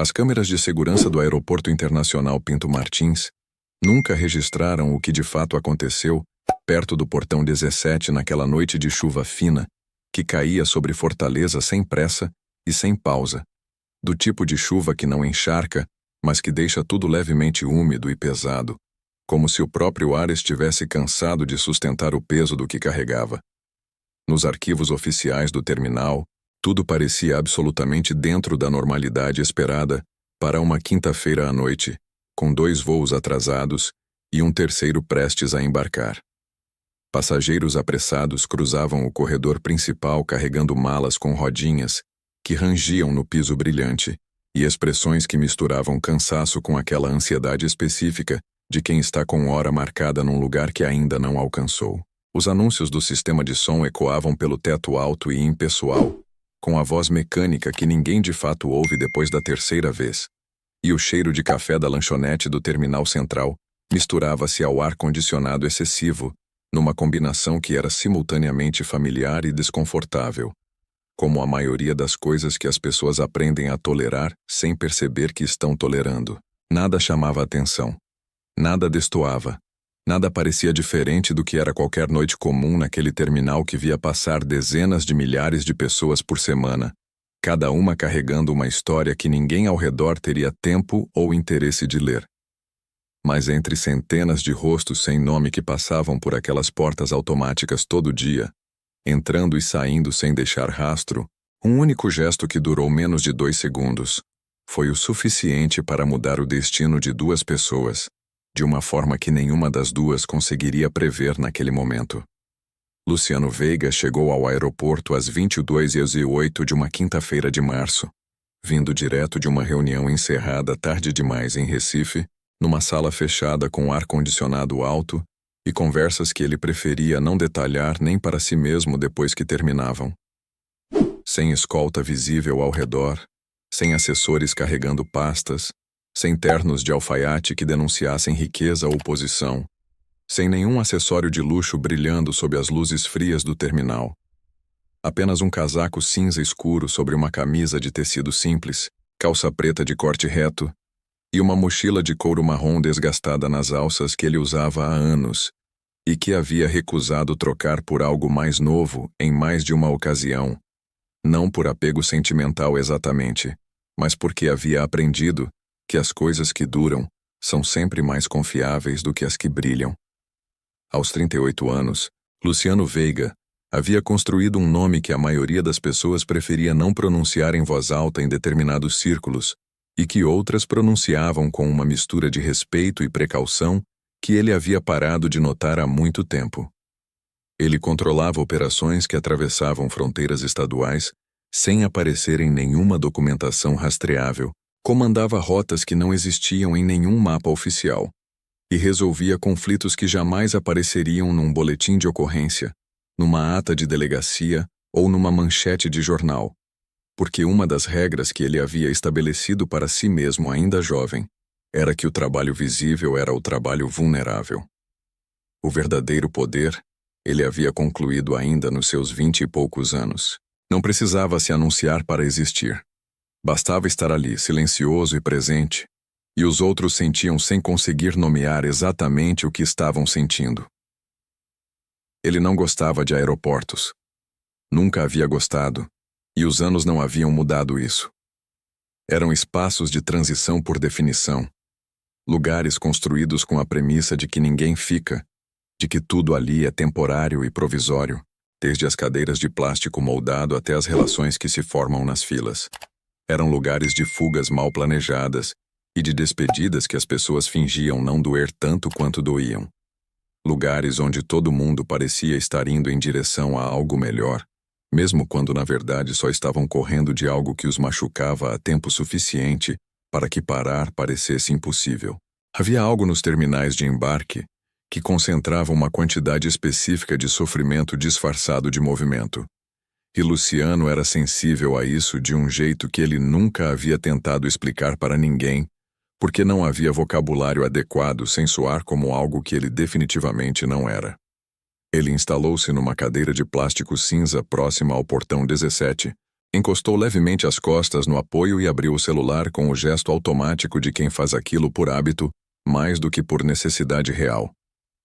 As câmeras de segurança do Aeroporto Internacional Pinto Martins nunca registraram o que de fato aconteceu perto do portão 17 naquela noite de chuva fina que caía sobre Fortaleza sem pressa e sem pausa, do tipo de chuva que não encharca, mas que deixa tudo levemente úmido e pesado, como se o próprio ar estivesse cansado de sustentar o peso do que carregava. Nos arquivos oficiais do terminal, tudo parecia absolutamente dentro da normalidade esperada para uma quinta-feira à noite, com 2 voos atrasados e um terceiro prestes a embarcar. Passageiros apressados cruzavam o corredor principal carregando malas com rodinhas que rangiam no piso brilhante e expressões que misturavam cansaço com aquela ansiedade específica de quem está com hora marcada num lugar que ainda não alcançou. Os anúncios do sistema de som ecoavam pelo teto alto e impessoal, com a voz mecânica que ninguém de fato ouve depois da terceira vez. E o cheiro de café da lanchonete do terminal central misturava-se ao ar-condicionado excessivo, numa combinação que era simultaneamente familiar e desconfortável, como a maioria das coisas que as pessoas aprendem a tolerar sem perceber que estão tolerando. Nada chamava atenção. Nada destoava. Nada parecia diferente do que era qualquer noite comum naquele terminal que via passar dezenas de milhares de pessoas por semana, cada uma carregando uma história que ninguém ao redor teria tempo ou interesse de ler. Mas entre centenas de rostos sem nome que passavam por aquelas portas automáticas todo dia, entrando e saindo sem deixar rastro, um único gesto que durou menos de 2 segundos foi o suficiente para mudar o destino de 2 pessoas, de uma forma que nenhuma das duas conseguiria prever naquele momento. Luciano Veiga chegou ao aeroporto às 22h08 de uma quinta-feira de março, vindo direto de uma reunião encerrada tarde demais em Recife, numa sala fechada com ar-condicionado alto e conversas que ele preferia não detalhar nem para si mesmo depois que terminavam. Sem escolta visível ao redor, sem assessores carregando pastas, sem ternos de alfaiate que denunciassem riqueza ou posição, sem nenhum acessório de luxo brilhando sob as luzes frias do terminal. Apenas um casaco cinza escuro sobre uma camisa de tecido simples, calça preta de corte reto e uma mochila de couro marrom desgastada nas alças que ele usava há anos e que havia recusado trocar por algo mais novo em mais de uma ocasião, não por apego sentimental exatamente, mas porque havia aprendido que as coisas que duram são sempre mais confiáveis do que as que brilham. Aos 38 anos, Luciano Veiga havia construído um nome que a maioria das pessoas preferia não pronunciar em voz alta em determinados círculos, e que outras pronunciavam com uma mistura de respeito e precaução que ele havia parado de notar há muito tempo. Ele controlava operações que atravessavam fronteiras estaduais sem aparecer em nenhuma documentação rastreável, comandava rotas que não existiam em nenhum mapa oficial e resolvia conflitos que jamais apareceriam num boletim de ocorrência, numa ata de delegacia ou numa manchete de jornal, porque uma das regras que ele havia estabelecido para si mesmo ainda jovem era que o trabalho visível era o trabalho vulnerável. O verdadeiro poder ele havia concluído ainda nos seus 20 e poucos anos. Não precisava se anunciar para existir. Bastava estar ali, silencioso e presente, e os outros sentiam sem conseguir nomear exatamente o que estavam sentindo. Ele não gostava de aeroportos. Nunca havia gostado, e os anos não haviam mudado isso. Eram espaços de transição por definição, lugares construídos com a premissa de que ninguém fica, de que tudo ali é temporário e provisório, desde as cadeiras de plástico moldado até as relações que se formam nas filas. Eram lugares de fugas mal planejadas e de despedidas que as pessoas fingiam não doer tanto quanto doíam. Lugares onde todo mundo parecia estar indo em direção a algo melhor, mesmo quando na verdade só estavam correndo de algo que os machucava a tempo suficiente para que parar parecesse impossível. Havia algo nos terminais de embarque que concentrava uma quantidade específica de sofrimento disfarçado de movimento. E Luciano era sensível a isso de um jeito que ele nunca havia tentado explicar para ninguém, porque não havia vocabulário adequado sem soar como algo que ele definitivamente não era. Ele instalou-se numa cadeira de plástico cinza próxima ao portão 17, Encostou levemente as costas no apoio e abriu o celular com o gesto automático de quem faz aquilo por hábito, mais do que por necessidade real.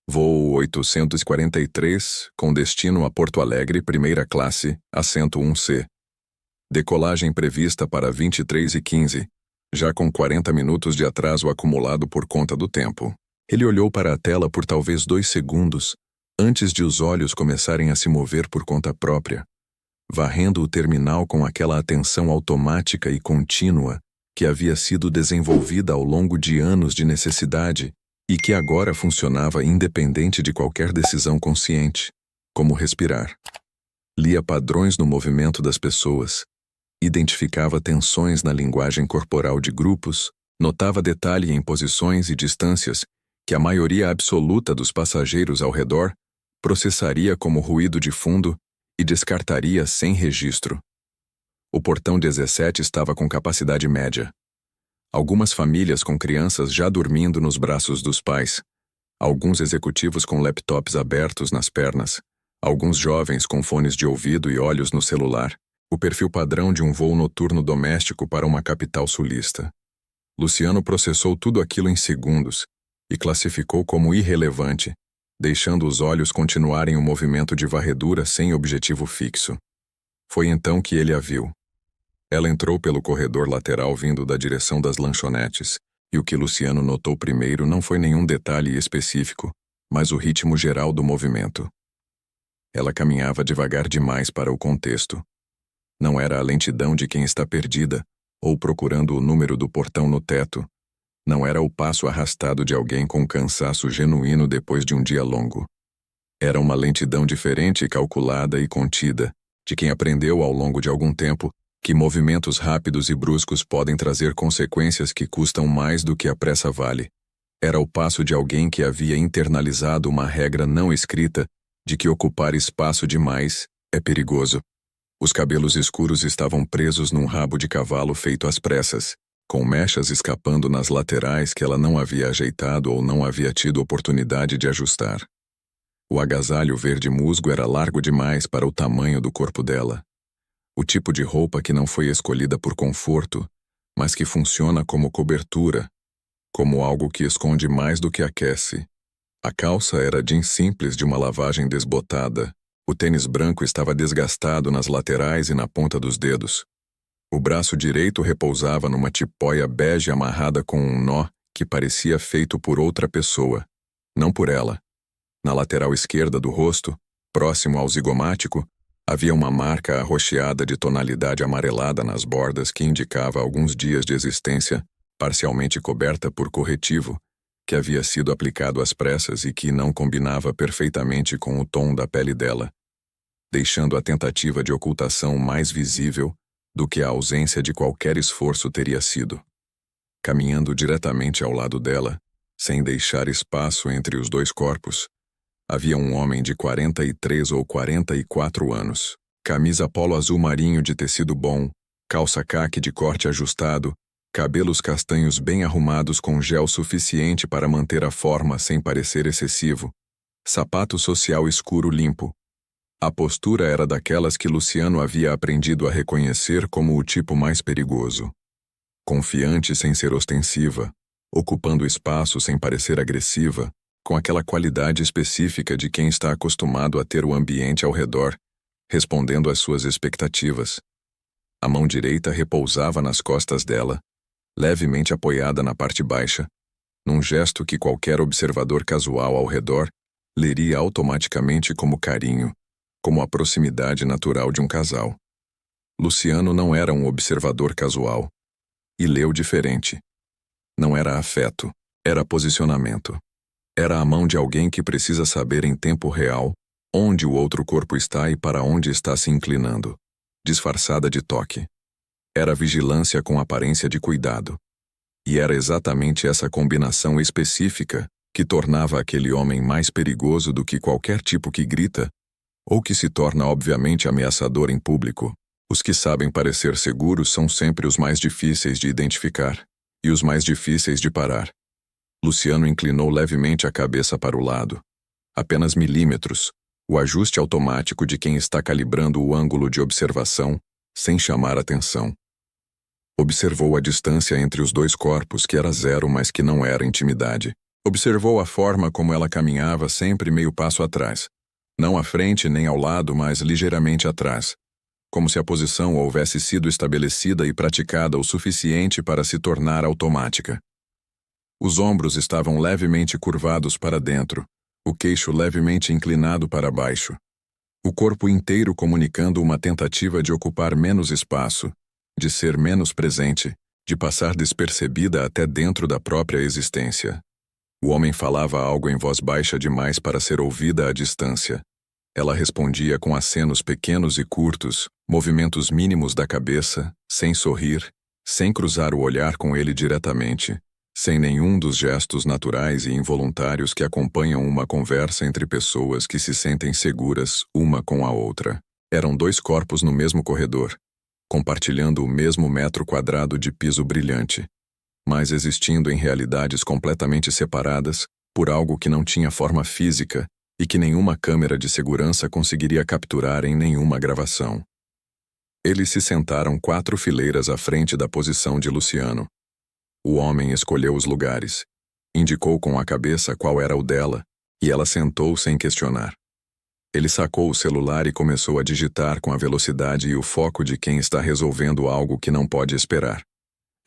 Voo 843, com destino a Porto Alegre, primeira classe, assento 1C. Decolagem prevista para 23h15, já com 40 minutos de atraso acumulado por conta do tempo. Ele olhou para a tela por talvez 2 segundos, antes de os olhos começarem a se mover por conta própria, varrendo o terminal com aquela atenção automática e contínua que havia sido desenvolvida ao longo de anos de necessidade e que agora funcionava independente de qualquer decisão consciente, como respirar. Lia padrões no movimento das pessoas, identificava tensões na linguagem corporal de grupos, notava detalhe em posições e distâncias que a maioria absoluta dos passageiros ao redor processaria como ruído de fundo e descartaria sem registro. O portão 17 estava com capacidade média. Algumas famílias com crianças já dormindo nos braços dos pais, alguns executivos com laptops abertos nas pernas, alguns jovens com fones de ouvido e olhos no celular, o perfil padrão de um voo noturno doméstico para uma capital sulista. Luciano processou tudo aquilo em segundos e classificou como irrelevante, deixando os olhos continuarem o movimento de varredura sem objetivo fixo. Foi então que ele a viu. Ela entrou pelo corredor lateral vindo da direção das lanchonetes, e o que Luciano notou primeiro não foi nenhum detalhe específico, mas o ritmo geral do movimento. Ela caminhava devagar demais para o contexto. Não era a lentidão de quem está perdida, ou procurando o número do portão no teto. Não era o passo arrastado de alguém com cansaço genuíno depois de um dia longo. Era uma lentidão diferente, calculada e contida, de quem aprendeu ao longo de algum tempo que movimentos rápidos e bruscos podem trazer consequências que custam mais do que a pressa vale. Era o passo de alguém que havia internalizado uma regra não escrita de que ocupar espaço demais é perigoso. Os cabelos escuros estavam presos num rabo de cavalo feito às pressas, com mechas escapando nas laterais que ela não havia ajeitado ou não havia tido oportunidade de ajustar. O agasalho verde musgo era largo demais para o tamanho do corpo dela. O tipo de roupa que não foi escolhida por conforto, mas que funciona como cobertura, como algo que esconde mais do que aquece. A calça era jeans simples de uma lavagem desbotada. O tênis branco estava desgastado nas laterais e na ponta dos dedos. O braço direito repousava numa tipóia bege amarrada com um nó que parecia feito por outra pessoa, não por ela. Na lateral esquerda do rosto, próximo ao zigomático, havia uma marca arroxeada de tonalidade amarelada nas bordas que indicava alguns dias de existência, parcialmente coberta por corretivo, que havia sido aplicado às pressas e que não combinava perfeitamente com o tom da pele dela, deixando a tentativa de ocultação mais visível do que a ausência de qualquer esforço teria sido. Caminhando diretamente ao lado dela, sem deixar espaço entre os dois corpos, havia um homem de 43 ou 44 anos, camisa polo azul marinho de tecido bom, calça caque de corte ajustado, cabelos castanhos bem arrumados com gel suficiente para manter a forma sem parecer excessivo, sapato social escuro limpo. A postura era daquelas que Luciano havia aprendido a reconhecer como o tipo mais perigoso. Confiante sem ser ostensiva, ocupando espaço sem parecer agressiva, com aquela qualidade específica de quem está acostumado a ter o ambiente ao redor, respondendo às suas expectativas. A mão direita repousava nas costas dela, levemente apoiada na parte baixa, num gesto que qualquer observador casual ao redor leria automaticamente como carinho, como a proximidade natural de um casal. Luciano não era um observador casual, e leu diferente. Não era afeto, era posicionamento. Era a mão de alguém que precisa saber em tempo real onde o outro corpo está e para onde está se inclinando, disfarçada de toque. Era vigilância com aparência de cuidado. E era exatamente essa combinação específica que tornava aquele homem mais perigoso do que qualquer tipo que grita ou que se torna obviamente ameaçador em público. Os que sabem parecer seguros são sempre os mais difíceis de identificar e os mais difíceis de parar. Luciano inclinou levemente a cabeça para o lado. Apenas milímetros, o ajuste automático de quem está calibrando o ângulo de observação, sem chamar atenção. Observou a distância entre os dois corpos, que era zero, mas que não era intimidade. Observou a forma como ela caminhava, sempre meio passo atrás. Não à frente nem ao lado, mas ligeiramente atrás. Como se a posição houvesse sido estabelecida e praticada o suficiente para se tornar automática. Os ombros estavam levemente curvados para dentro, o queixo levemente inclinado para baixo. O corpo inteiro comunicando uma tentativa de ocupar menos espaço, de ser menos presente, de passar despercebida até dentro da própria existência. O homem falava algo em voz baixa demais para ser ouvida à distância. Ela respondia com acenos pequenos e curtos, movimentos mínimos da cabeça, sem sorrir, sem cruzar o olhar com ele diretamente, sem nenhum dos gestos naturais e involuntários que acompanham uma conversa entre pessoas que se sentem seguras uma com a outra. Eram dois corpos no mesmo corredor, compartilhando o mesmo metro quadrado de piso brilhante, mas existindo em realidades completamente separadas por algo que não tinha forma física e que nenhuma câmera de segurança conseguiria capturar em nenhuma gravação. Eles se sentaram 4 fileiras à frente da posição de Luciano. O homem escolheu os lugares, indicou com a cabeça qual era o dela, e ela sentou sem questionar. Ele sacou o celular e começou a digitar com a velocidade e o foco de quem está resolvendo algo que não pode esperar.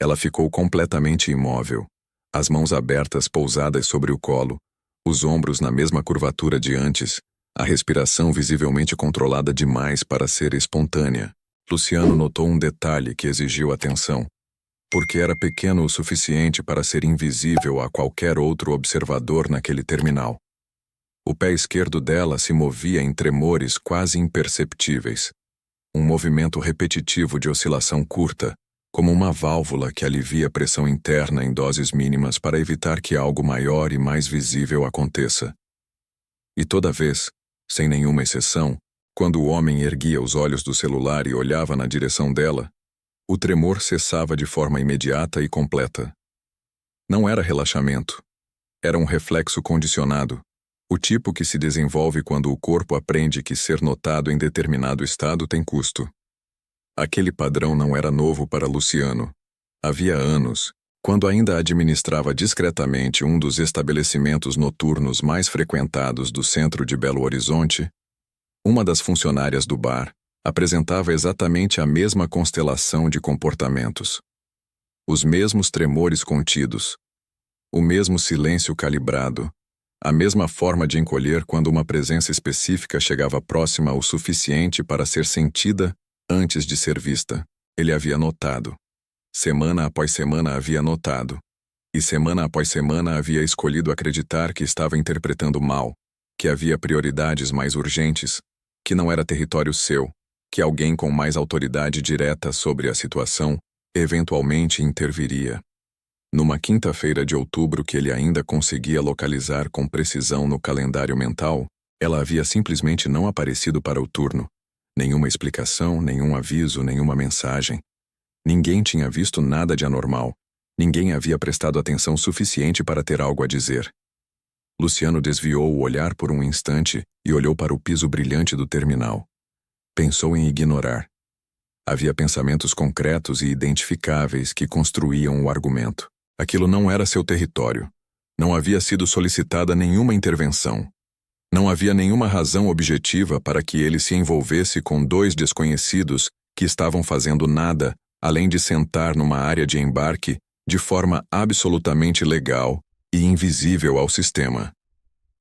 Ela ficou completamente imóvel, as mãos abertas pousadas sobre o colo, os ombros na mesma curvatura de antes, a respiração visivelmente controlada demais para ser espontânea. Luciano notou um detalhe que exigiu atenção, porque era pequeno o suficiente para ser invisível a qualquer outro observador naquele terminal. O pé esquerdo dela se movia em tremores quase imperceptíveis. Um movimento repetitivo de oscilação curta, como uma válvula que alivia a pressão interna em doses mínimas para evitar que algo maior e mais visível aconteça. E toda vez, sem nenhuma exceção, quando o homem erguia os olhos do celular e olhava na direção dela, o tremor cessava de forma imediata e completa. Não era relaxamento. Era um reflexo condicionado, o tipo que se desenvolve quando o corpo aprende que ser notado em determinado estado tem custo. Aquele padrão não era novo para Luciano. Havia anos, quando ainda administrava discretamente um dos estabelecimentos noturnos mais frequentados do centro de Belo Horizonte, uma das funcionárias do bar apresentava exatamente a mesma constelação de comportamentos. Os mesmos tremores contidos, o mesmo silêncio calibrado, a mesma forma de encolher quando uma presença específica chegava próxima o suficiente para ser sentida antes de ser vista. Ele havia notado. Semana após semana havia notado. E semana após semana havia escolhido acreditar que estava interpretando mal, que havia prioridades mais urgentes, que não era território seu, que alguém com mais autoridade direta sobre a situação eventualmente interviria. Numa quinta-feira de outubro que ele ainda conseguia localizar com precisão no calendário mental, ela havia simplesmente não aparecido para o turno. Nenhuma explicação, nenhum aviso, nenhuma mensagem. Ninguém tinha visto nada de anormal. Ninguém havia prestado atenção suficiente para ter algo a dizer. Luciano desviou o olhar por um instante e olhou para o piso brilhante do terminal. Pensou em ignorar. Havia pensamentos concretos e identificáveis que construíam o argumento. Aquilo não era seu território. Não havia sido solicitada nenhuma intervenção. Não havia nenhuma razão objetiva para que ele se envolvesse com 2 desconhecidos que estavam fazendo nada além de sentar numa área de embarque de forma absolutamente legal e invisível ao sistema.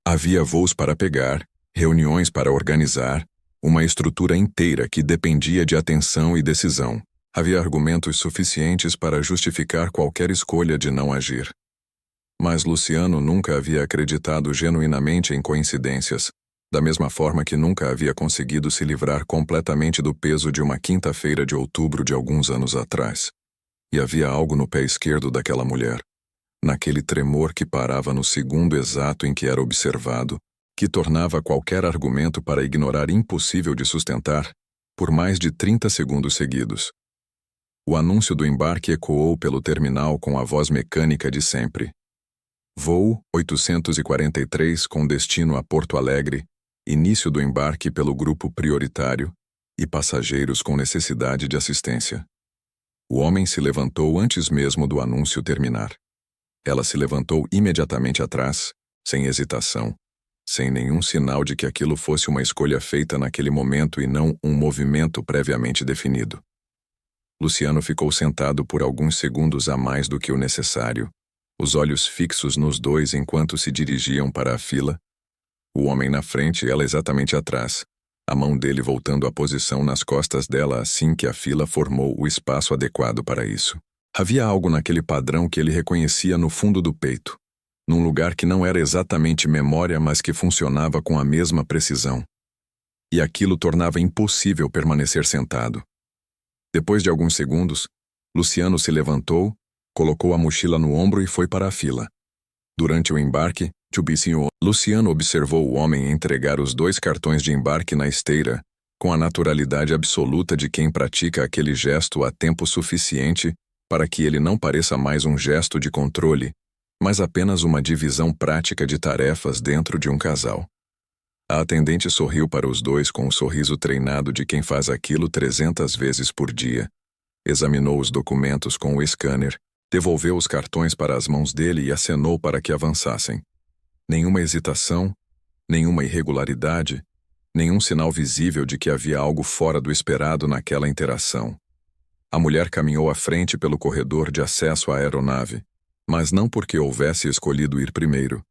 Havia voos para pegar, reuniões para organizar, uma estrutura inteira que dependia de atenção e decisão. Havia argumentos suficientes para justificar qualquer escolha de não agir. Mas Luciano nunca havia acreditado genuinamente em coincidências, da mesma forma que nunca havia conseguido se livrar completamente do peso de uma quinta-feira de outubro de alguns anos atrás. E havia algo no pé esquerdo daquela mulher, naquele tremor que parava no segundo exato em que era observado, que tornava qualquer argumento para ignorar impossível de sustentar, por mais de 30 segundos seguidos. O anúncio do embarque ecoou pelo terminal com a voz mecânica de sempre. Voo 843 com destino a Porto Alegre, início do embarque pelo grupo prioritário, e passageiros com necessidade de assistência. O homem se levantou antes mesmo do anúncio terminar. Ela se levantou imediatamente atrás, sem hesitação, sem nenhum sinal de que aquilo fosse uma escolha feita naquele momento e não um movimento previamente definido. Luciano ficou sentado por alguns segundos a mais do que o necessário, os olhos fixos nos dois enquanto se dirigiam para a fila, o homem na frente e ela exatamente atrás, a mão dele voltando à posição nas costas dela assim que a fila formou o espaço adequado para isso. Havia algo naquele padrão que ele reconhecia no fundo do peito, num lugar que não era exatamente memória, mas que funcionava com a mesma precisão. E aquilo tornava impossível permanecer sentado. Depois de alguns segundos, Luciano se levantou, colocou a mochila no ombro e foi para a fila. Durante o embarque, Luciano observou o homem entregar os 2 cartões de embarque na esteira, com a naturalidade absoluta de quem pratica aquele gesto há tempo suficiente para que ele não pareça mais um gesto de controle, mas apenas uma divisão prática de tarefas dentro de um casal. A atendente sorriu para os dois com o sorriso treinado de quem faz aquilo 300 vezes por dia. Examinou os documentos com o scanner, devolveu os cartões para as mãos dele e acenou para que avançassem. Nenhuma hesitação, nenhuma irregularidade, nenhum sinal visível de que havia algo fora do esperado naquela interação. A mulher caminhou à frente pelo corredor de acesso à aeronave, mas não porque houvesse escolhido ir primeiro.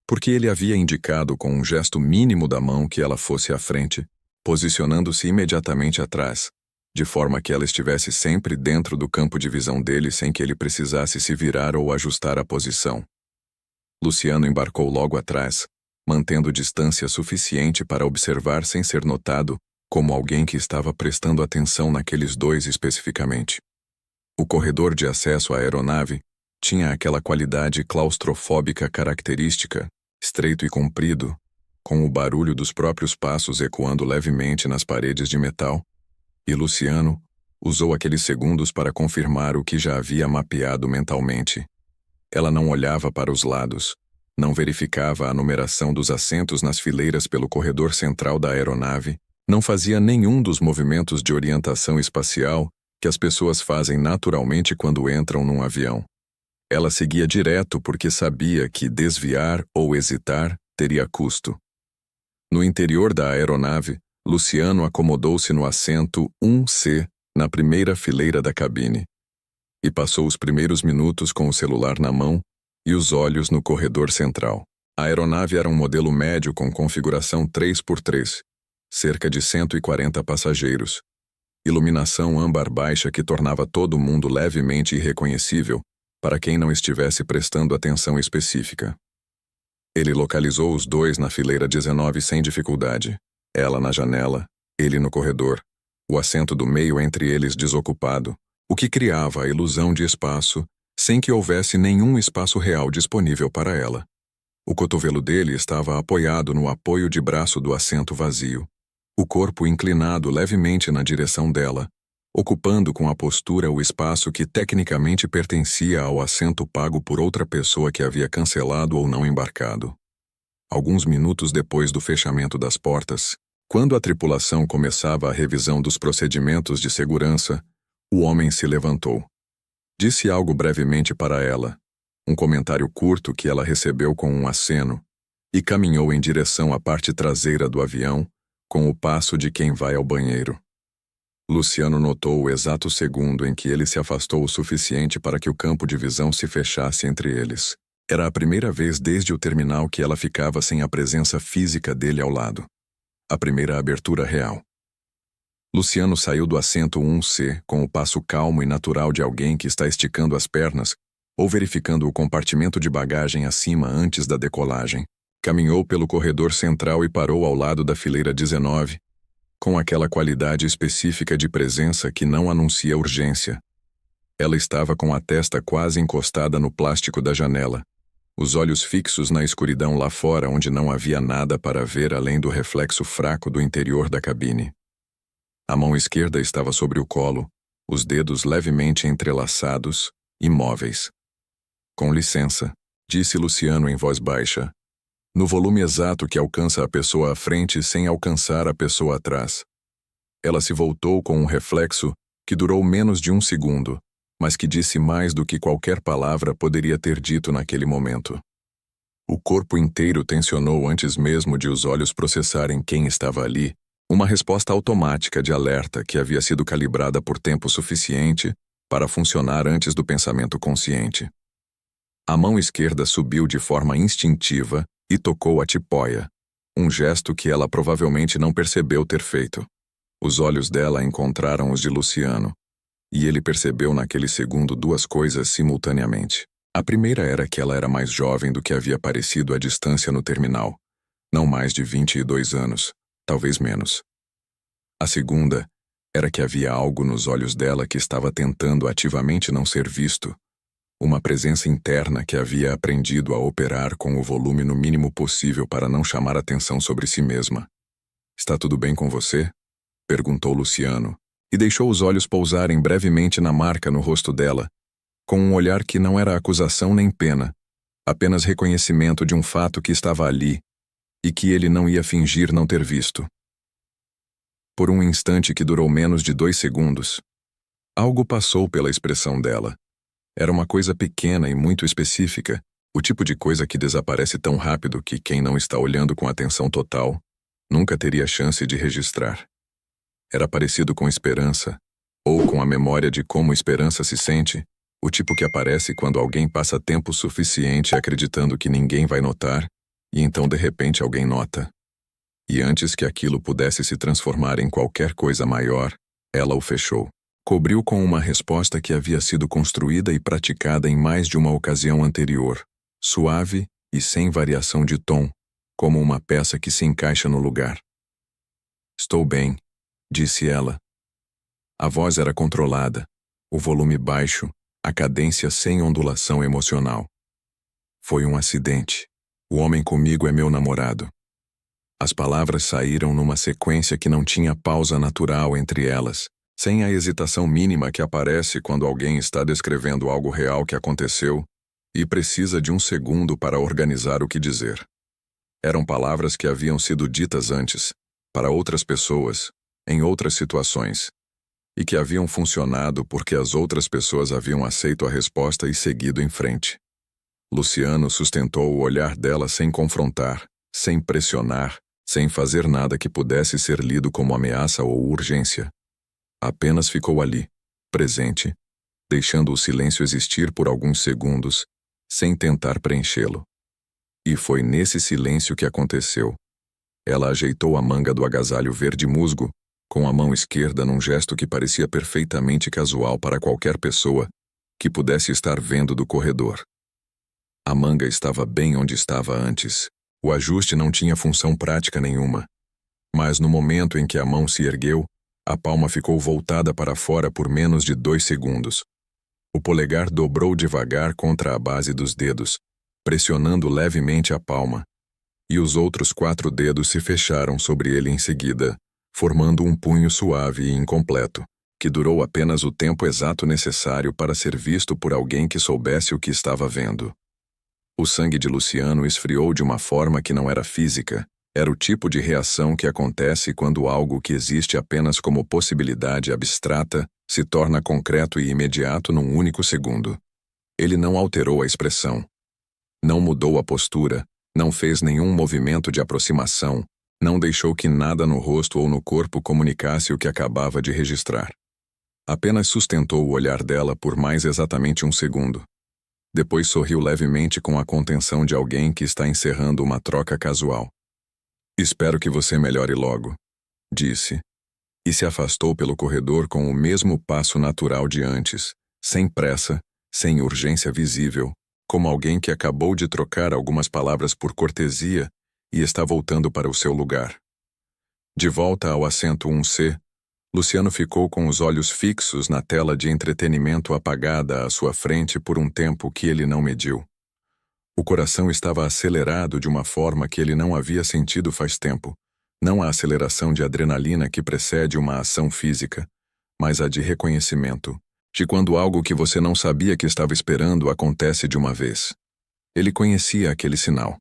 Porque ele havia indicado com um gesto mínimo da mão que ela fosse à frente, posicionando-se imediatamente atrás, de forma que ela estivesse sempre dentro do campo de visão dele sem que ele precisasse se virar ou ajustar a posição. Luciano embarcou logo atrás, mantendo distância suficiente para observar sem ser notado, como alguém que estava prestando atenção naqueles 2 especificamente. O corredor de acesso à aeronave tinha aquela qualidade claustrofóbica característica, estreito e comprido, com o barulho dos próprios passos ecoando levemente nas paredes de metal, e Luciano usou aqueles segundos para confirmar o que já havia mapeado mentalmente. Ela não olhava para os lados, não verificava a numeração dos assentos nas fileiras pelo corredor central da aeronave, não fazia nenhum dos movimentos de orientação espacial que as pessoas fazem naturalmente quando entram num avião. Ela seguia direto porque sabia que desviar ou hesitar teria custo. No interior da aeronave, Luciano acomodou-se no assento 1C, na primeira fileira da cabine, e passou os primeiros minutos com o celular na mão e os olhos no corredor central. A aeronave era um modelo médio com configuração 3x3, cerca de 140 passageiros, iluminação âmbar baixa que tornava todo mundo levemente irreconhecível para quem não estivesse prestando atenção específica. Ele localizou os 2 na fileira 19 sem dificuldade, ela na janela, ele no corredor, o assento do meio entre eles desocupado, o que criava a ilusão de espaço, sem que houvesse nenhum espaço real disponível para ela. O cotovelo dele estava apoiado no apoio de braço do assento vazio, o corpo inclinado levemente na direção dela, ocupando com a postura o espaço que tecnicamente pertencia ao assento pago por outra pessoa que havia cancelado ou não embarcado. Alguns minutos depois do fechamento das portas, quando a tripulação começava a revisão dos procedimentos de segurança, o homem se levantou. Disse algo brevemente para ela, um comentário curto que ela recebeu com um aceno, e caminhou em direção à parte traseira do avião, com o passo de quem vai ao banheiro. Luciano notou o exato segundo em que ele se afastou o suficiente para que o campo de visão se fechasse entre eles. Era a primeira vez desde o terminal que ela ficava sem a presença física dele ao lado. A primeira abertura real. Luciano saiu do assento 1C com o passo calmo e natural de alguém que está esticando as pernas ou verificando o compartimento de bagagem acima antes da decolagem. Caminhou pelo corredor central e parou ao lado da fileira 19, com aquela qualidade específica de presença que não anuncia urgência. Ela estava com a testa quase encostada no plástico da janela, os olhos fixos na escuridão lá fora onde não havia nada para ver além do reflexo fraco do interior da cabine. A mão esquerda estava sobre o colo, os dedos levemente entrelaçados, imóveis. Com licença, disse Luciano em voz baixa, no volume exato que alcança a pessoa à frente sem alcançar a pessoa atrás. Ela se voltou com um reflexo que durou menos de um segundo, mas que disse mais do que qualquer palavra poderia ter dito naquele momento. O corpo inteiro tensionou antes mesmo de os olhos processarem quem estava ali, uma resposta automática de alerta que havia sido calibrada por tempo suficiente para funcionar antes do pensamento consciente. A mão esquerda subiu de forma instintiva e tocou a tipóia, um gesto que ela provavelmente não percebeu ter feito. Os olhos dela encontraram os de Luciano, e ele percebeu naquele segundo duas coisas simultaneamente. A primeira era que ela era mais jovem do que havia parecido à distância no terminal, não mais de 22 anos, talvez menos. A segunda era que havia algo nos olhos dela que estava tentando ativamente não ser visto, uma presença interna que havia aprendido a operar com o volume no mínimo possível para não chamar atenção sobre si mesma. "Está tudo bem com você?" perguntou Luciano, e deixou os olhos pousarem brevemente na marca no rosto dela, com um olhar que não era acusação nem pena, apenas reconhecimento de um fato que estava ali e que ele não ia fingir não ter visto. Por um instante que durou menos de 2 segundos, algo passou pela expressão dela. Era uma coisa pequena e muito específica, o tipo de coisa que desaparece tão rápido que quem não está olhando com atenção total nunca teria chance de registrar. Era parecido com esperança, ou com a memória de como esperança se sente, o tipo que aparece quando alguém passa tempo suficiente acreditando que ninguém vai notar, e então de repente alguém nota. E antes que aquilo pudesse se transformar em qualquer coisa maior, ela o fechou. Cobriu com uma resposta que havia sido construída e praticada em mais de uma ocasião anterior, suave e sem variação de tom, como uma peça que se encaixa no lugar. "Estou bem", disse ela. A voz era controlada, o volume baixo, a cadência sem ondulação emocional. "Foi um acidente. O homem comigo é meu namorado." As palavras saíram numa sequência que não tinha pausa natural entre elas, sem a hesitação mínima que aparece quando alguém está descrevendo algo real que aconteceu e precisa de um segundo para organizar o que dizer. Eram palavras que haviam sido ditas antes, para outras pessoas, em outras situações, e que haviam funcionado porque as outras pessoas haviam aceito a resposta e seguido em frente. Luciano sustentou o olhar dela sem confrontar, sem pressionar, sem fazer nada que pudesse ser lido como ameaça ou urgência. Apenas ficou ali, presente, deixando o silêncio existir por alguns segundos, sem tentar preenchê-lo. E foi nesse silêncio que aconteceu. Ela ajeitou a manga do agasalho verde musgo, com a mão esquerda num gesto que parecia perfeitamente casual para qualquer pessoa que pudesse estar vendo do corredor. A manga estava bem onde estava antes. O ajuste não tinha função prática nenhuma. Mas no momento em que a mão se ergueu, a palma ficou voltada para fora por menos de 2 segundos. O polegar dobrou devagar contra a base dos dedos, pressionando levemente a palma, e os outros 4 dedos se fecharam sobre ele em seguida, formando um punho suave e incompleto, que durou apenas o tempo exato necessário para ser visto por alguém que soubesse o que estava vendo. O sangue de Luciano esfriou de uma forma que não era física. Era o tipo de reação que acontece quando algo que existe apenas como possibilidade abstrata se torna concreto e imediato num único segundo. Ele não alterou a expressão. Não mudou a postura, não fez nenhum movimento de aproximação, não deixou que nada no rosto ou no corpo comunicasse o que acabava de registrar. Apenas sustentou o olhar dela por mais exatamente um segundo. Depois sorriu levemente com a contenção de alguém que está encerrando uma troca casual. "Espero que você melhore logo", disse, e se afastou pelo corredor com o mesmo passo natural de antes, sem pressa, sem urgência visível, como alguém que acabou de trocar algumas palavras por cortesia e está voltando para o seu lugar. De volta ao assento 1C, Luciano ficou com os olhos fixos na tela de entretenimento apagada à sua frente por um tempo que ele não mediu. O coração estava acelerado de uma forma que ele não havia sentido faz tempo, não a aceleração de adrenalina que precede uma ação física, mas a de reconhecimento, de quando algo que você não sabia que estava esperando acontece de uma vez. Ele conhecia aquele sinal.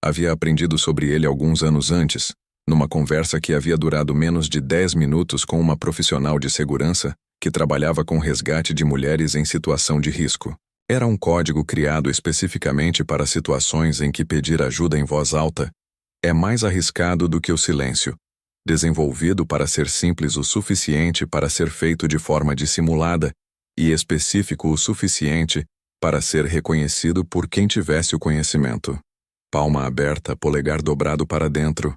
Havia aprendido sobre ele alguns anos antes, numa conversa que havia durado menos de 10 minutos com uma profissional de segurança que trabalhava com resgate de mulheres em situação de risco. Era um código criado especificamente para situações em que pedir ajuda em voz alta é mais arriscado do que o silêncio, desenvolvido para ser simples o suficiente para ser feito de forma dissimulada e específico o suficiente para ser reconhecido por quem tivesse o conhecimento. Palma aberta, polegar dobrado para dentro,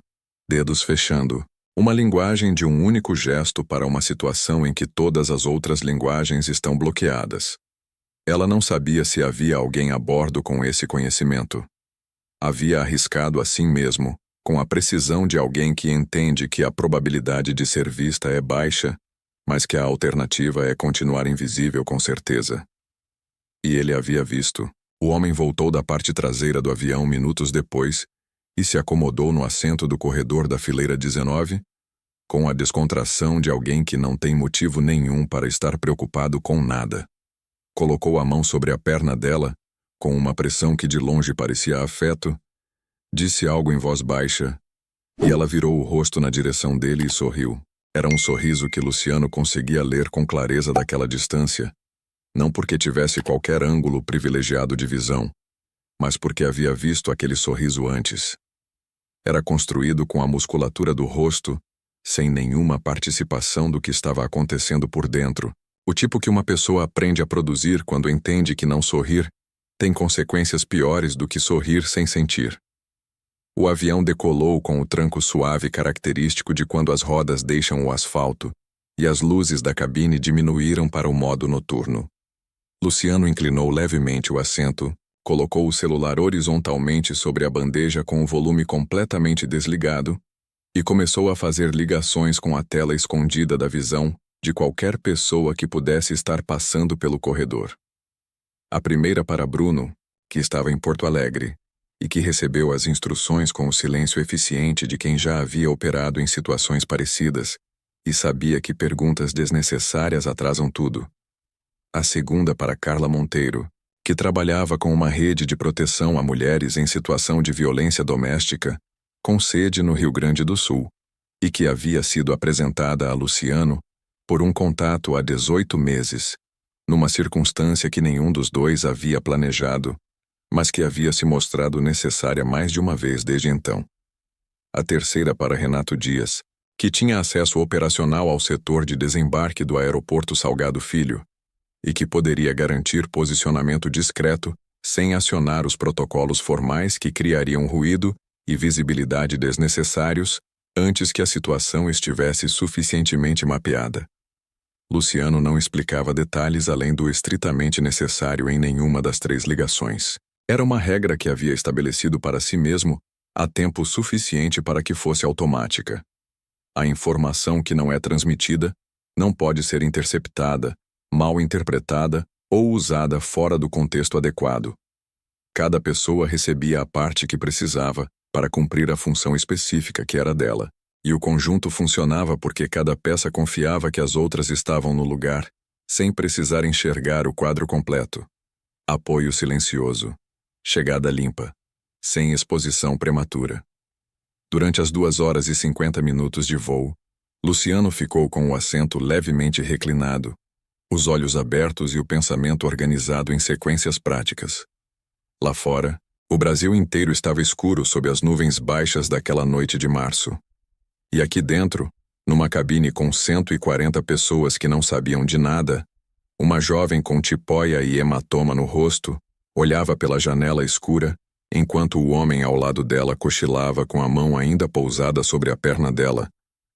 dedos fechando. Uma linguagem de um único gesto para uma situação em que todas as outras linguagens estão bloqueadas. Ela não sabia se havia alguém a bordo com esse conhecimento. Havia arriscado assim mesmo, com a precisão de alguém que entende que a probabilidade de ser vista é baixa, mas que a alternativa é continuar invisível com certeza. E ele havia visto. O homem voltou da parte traseira do avião minutos depois e se acomodou no assento do corredor da fileira 19, com a descontração de alguém que não tem motivo nenhum para estar preocupado com nada. Colocou a mão sobre a perna dela, com uma pressão que de longe parecia afeto, disse algo em voz baixa, e ela virou o rosto na direção dele e sorriu. Era um sorriso que Luciano conseguia ler com clareza daquela distância, não porque tivesse qualquer ângulo privilegiado de visão, mas porque havia visto aquele sorriso antes. Era construído com a musculatura do rosto, sem nenhuma participação do que estava acontecendo por dentro, o tipo que uma pessoa aprende a produzir quando entende que não sorrir tem consequências piores do que sorrir sem sentir. O avião decolou com o tranco suave característico de quando as rodas deixam o asfalto, e as luzes da cabine diminuíram para o modo noturno. Luciano inclinou levemente o assento, colocou o celular horizontalmente sobre a bandeja com o volume completamente desligado e começou a fazer ligações com a tela escondida da visão de qualquer pessoa que pudesse estar passando pelo corredor. A primeira para Bruno, que estava em Porto Alegre, e que recebeu as instruções com o silêncio eficiente de quem já havia operado em situações parecidas e sabia que perguntas desnecessárias atrasam tudo. A segunda para Carla Monteiro, que trabalhava com uma rede de proteção a mulheres em situação de violência doméstica, com sede no Rio Grande do Sul, e que havia sido apresentada a Luciano por um contato há 18 meses, numa circunstância que nenhum dos dois havia planejado, mas que havia se mostrado necessária mais de uma vez desde então. A terceira para Renato Dias, que tinha acesso operacional ao setor de desembarque do aeroporto Salgado Filho, e que poderia garantir posicionamento discreto sem acionar os protocolos formais que criariam ruído e visibilidade desnecessários antes que a situação estivesse suficientemente mapeada. Luciano não explicava detalhes além do estritamente necessário em nenhuma das 3 ligações. Era uma regra que havia estabelecido para si mesmo há tempo suficiente para que fosse automática. A informação que não é transmitida não pode ser interceptada, mal interpretada ou usada fora do contexto adequado. Cada pessoa recebia a parte que precisava para cumprir a função específica que era dela, e o conjunto funcionava porque cada peça confiava que as outras estavam no lugar, sem precisar enxergar o quadro completo. Apoio silencioso. Chegada limpa. Sem exposição prematura. Durante as 2 horas e 50 minutos de voo, Luciano ficou com o assento levemente reclinado, os olhos abertos e o pensamento organizado em sequências práticas. Lá fora, o Brasil inteiro estava escuro sob as nuvens baixas daquela noite de março. E aqui dentro, numa cabine com 140 pessoas que não sabiam de nada, uma jovem com tipóia e hematoma no rosto olhava pela janela escura, enquanto o homem ao lado dela cochilava com a mão ainda pousada sobre a perna dela,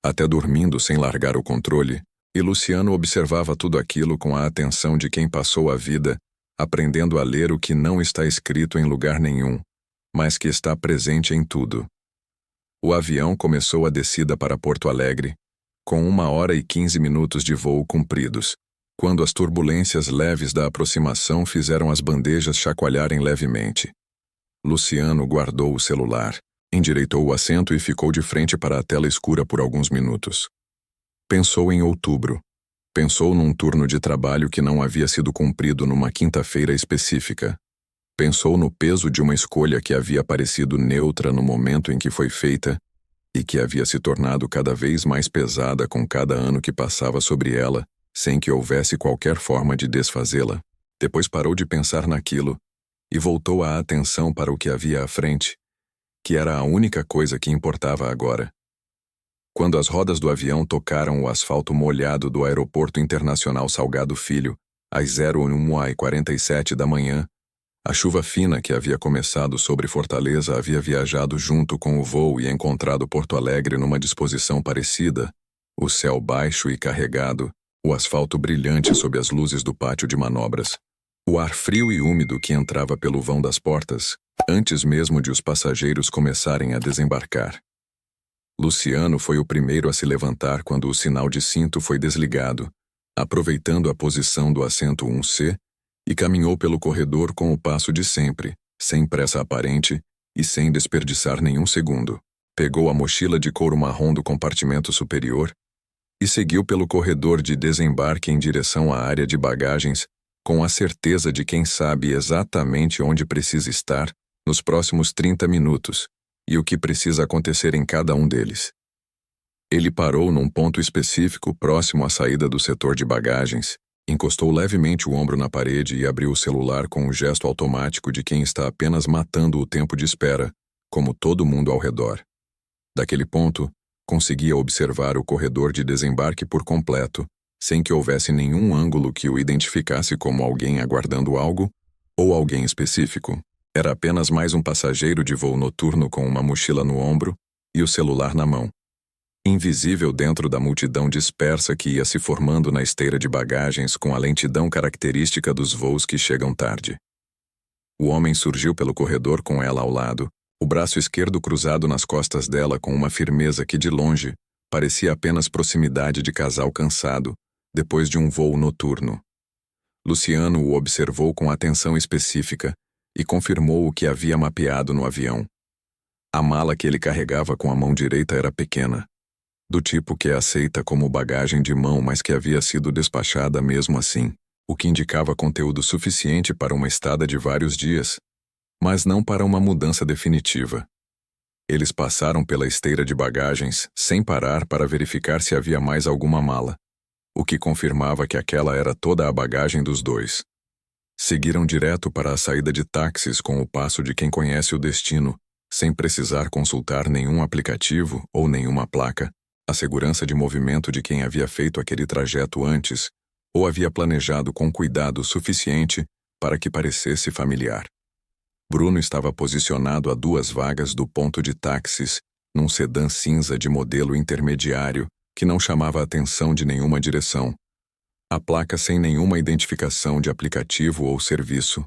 até dormindo sem largar o controle, e Luciano observava tudo aquilo com a atenção de quem passou a vida aprendendo a ler o que não está escrito em lugar nenhum, mas que está presente em tudo. O avião começou a descida para Porto Alegre, com 1 hora e 15 minutos de voo cumpridos, quando as turbulências leves da aproximação fizeram as bandejas chacoalharem levemente. Luciano guardou o celular, endireitou o assento e ficou de frente para a tela escura por alguns minutos. Pensou em outubro. Pensou num turno de trabalho que não havia sido cumprido numa quinta-feira específica. Pensou no peso de uma escolha que havia parecido neutra no momento em que foi feita e que havia se tornado cada vez mais pesada com cada ano que passava sobre ela, sem que houvesse qualquer forma de desfazê-la. Depois parou de pensar naquilo e voltou a atenção para o que havia à frente, que era a única coisa que importava agora. Quando as rodas do avião tocaram o asfalto molhado do Aeroporto Internacional Salgado Filho, às 01h47 da manhã, a chuva fina que havia começado sobre Fortaleza havia viajado junto com o voo e encontrado Porto Alegre numa disposição parecida, o céu baixo e carregado, o asfalto brilhante sob as luzes do pátio de manobras. O ar frio e úmido que entrava pelo vão das portas, antes mesmo de os passageiros começarem a desembarcar. Luciano foi o primeiro a se levantar quando o sinal de cinto foi desligado, aproveitando a posição do assento 1C, e caminhou pelo corredor com o passo de sempre, sem pressa aparente e sem desperdiçar nenhum segundo. Pegou a mochila de couro marrom do compartimento superior e seguiu pelo corredor de desembarque em direção à área de bagagens, com a certeza de quem sabe exatamente onde precisa estar nos próximos 30 minutos e o que precisa acontecer em cada um deles. Ele parou num ponto específico próximo à saída do setor de bagagens, encostou levemente o ombro na parede e abriu o celular com o gesto automático de quem está apenas matando o tempo de espera, como todo mundo ao redor. Daquele ponto, conseguia observar o corredor de desembarque por completo, sem que houvesse nenhum ângulo que o identificasse como alguém aguardando algo ou alguém específico. Era apenas mais um passageiro de voo noturno com uma mochila no ombro e o celular na mão. Invisível dentro da multidão dispersa que ia se formando na esteira de bagagens com a lentidão característica dos voos que chegam tarde. O homem surgiu pelo corredor com ela ao lado, o braço esquerdo cruzado nas costas dela com uma firmeza que de longe parecia apenas proximidade de casal cansado, depois de um voo noturno. Luciano o observou com atenção específica e confirmou o que havia mapeado no avião. A mala que ele carregava com a mão direita era pequena, do tipo que é aceita como bagagem de mão, mas que havia sido despachada mesmo assim, o que indicava conteúdo suficiente para uma estada de vários dias, mas não para uma mudança definitiva. Eles passaram pela esteira de bagagens sem parar para verificar se havia mais alguma mala, o que confirmava que aquela era toda a bagagem dos dois. Seguiram direto para a saída de táxis com o passo de quem conhece o destino, sem precisar consultar nenhum aplicativo ou nenhuma placa, a segurança de movimento de quem havia feito aquele trajeto antes ou havia planejado com cuidado suficiente para que parecesse familiar. Bruno estava posicionado a 2 vagas do ponto de táxis, num sedã cinza de modelo intermediário que não chamava a atenção de nenhuma direção. A placa sem nenhuma identificação de aplicativo ou serviço.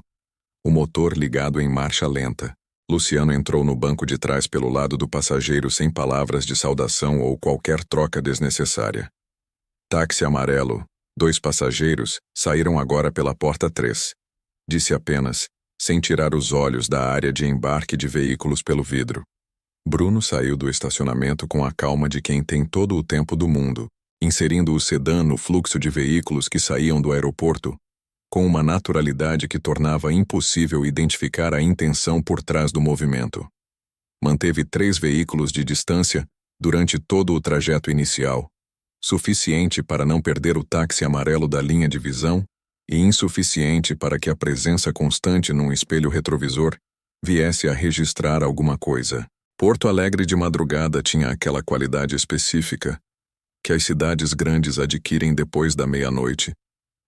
O motor ligado em marcha lenta. Luciano entrou no banco de trás pelo lado do passageiro sem palavras de saudação ou qualquer troca desnecessária. Táxi amarelo, 2 passageiros, saíram agora pela porta 3. Disse apenas, sem tirar os olhos da área de embarque de veículos pelo vidro. Bruno saiu do estacionamento com a calma de quem tem todo o tempo do mundo, inserindo o sedã no fluxo de veículos que saíam do aeroporto, com uma naturalidade que tornava impossível identificar a intenção por trás do movimento. Manteve 3 veículos de distância durante todo o trajeto inicial, suficiente para não perder o táxi amarelo da linha de visão e insuficiente para que a presença constante num espelho retrovisor viesse a registrar alguma coisa. Porto Alegre de madrugada tinha aquela qualidade específica que as cidades grandes adquirem depois da meia-noite,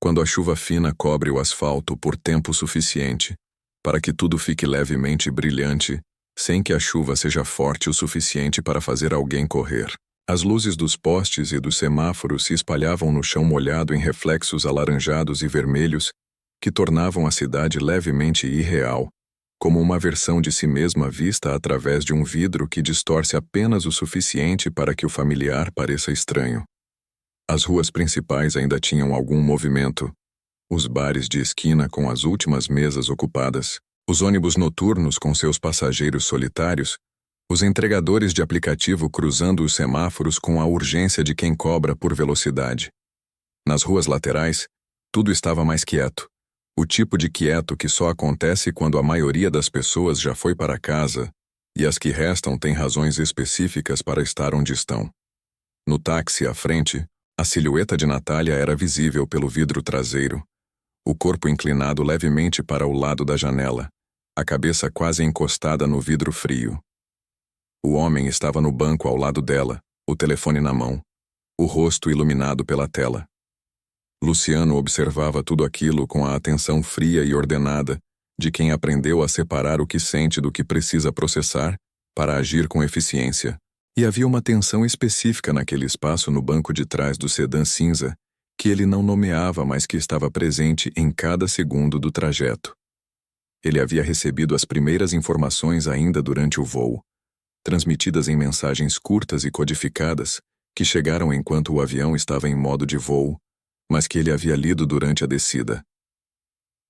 quando a chuva fina cobre o asfalto por tempo suficiente para que tudo fique levemente brilhante, sem que a chuva seja forte o suficiente para fazer alguém correr. As luzes dos postes e dos semáforos se espalhavam no chão molhado em reflexos alaranjados e vermelhos que tornavam a cidade levemente irreal, como uma versão de si mesma vista através de um vidro que distorce apenas o suficiente para que o familiar pareça estranho. As ruas principais ainda tinham algum movimento. Os bares de esquina com as últimas mesas ocupadas, os ônibus noturnos com seus passageiros solitários, os entregadores de aplicativo cruzando os semáforos com a urgência de quem cobra por velocidade. Nas ruas laterais, tudo estava mais quieto. O tipo de quieto que só acontece quando a maioria das pessoas já foi para casa E as que restam têm razões específicas para estar onde estão. No táxi à frente, a silhueta de Natália era visível pelo vidro traseiro, o corpo inclinado levemente para o lado da janela, a cabeça quase encostada no vidro frio. O homem estava no banco ao lado dela, o telefone na mão, o rosto iluminado pela tela. Luciano observava tudo aquilo com a atenção fria e ordenada de quem aprendeu a separar o que sente do que precisa processar para agir com eficiência. E havia uma tensão específica naquele espaço no banco de trás do sedã cinza que ele não nomeava, mas que estava presente em cada segundo do trajeto. Ele havia recebido as primeiras informações ainda durante o voo, transmitidas em mensagens curtas e codificadas que chegaram enquanto o avião estava em modo de voo, mas que ele havia lido durante a descida.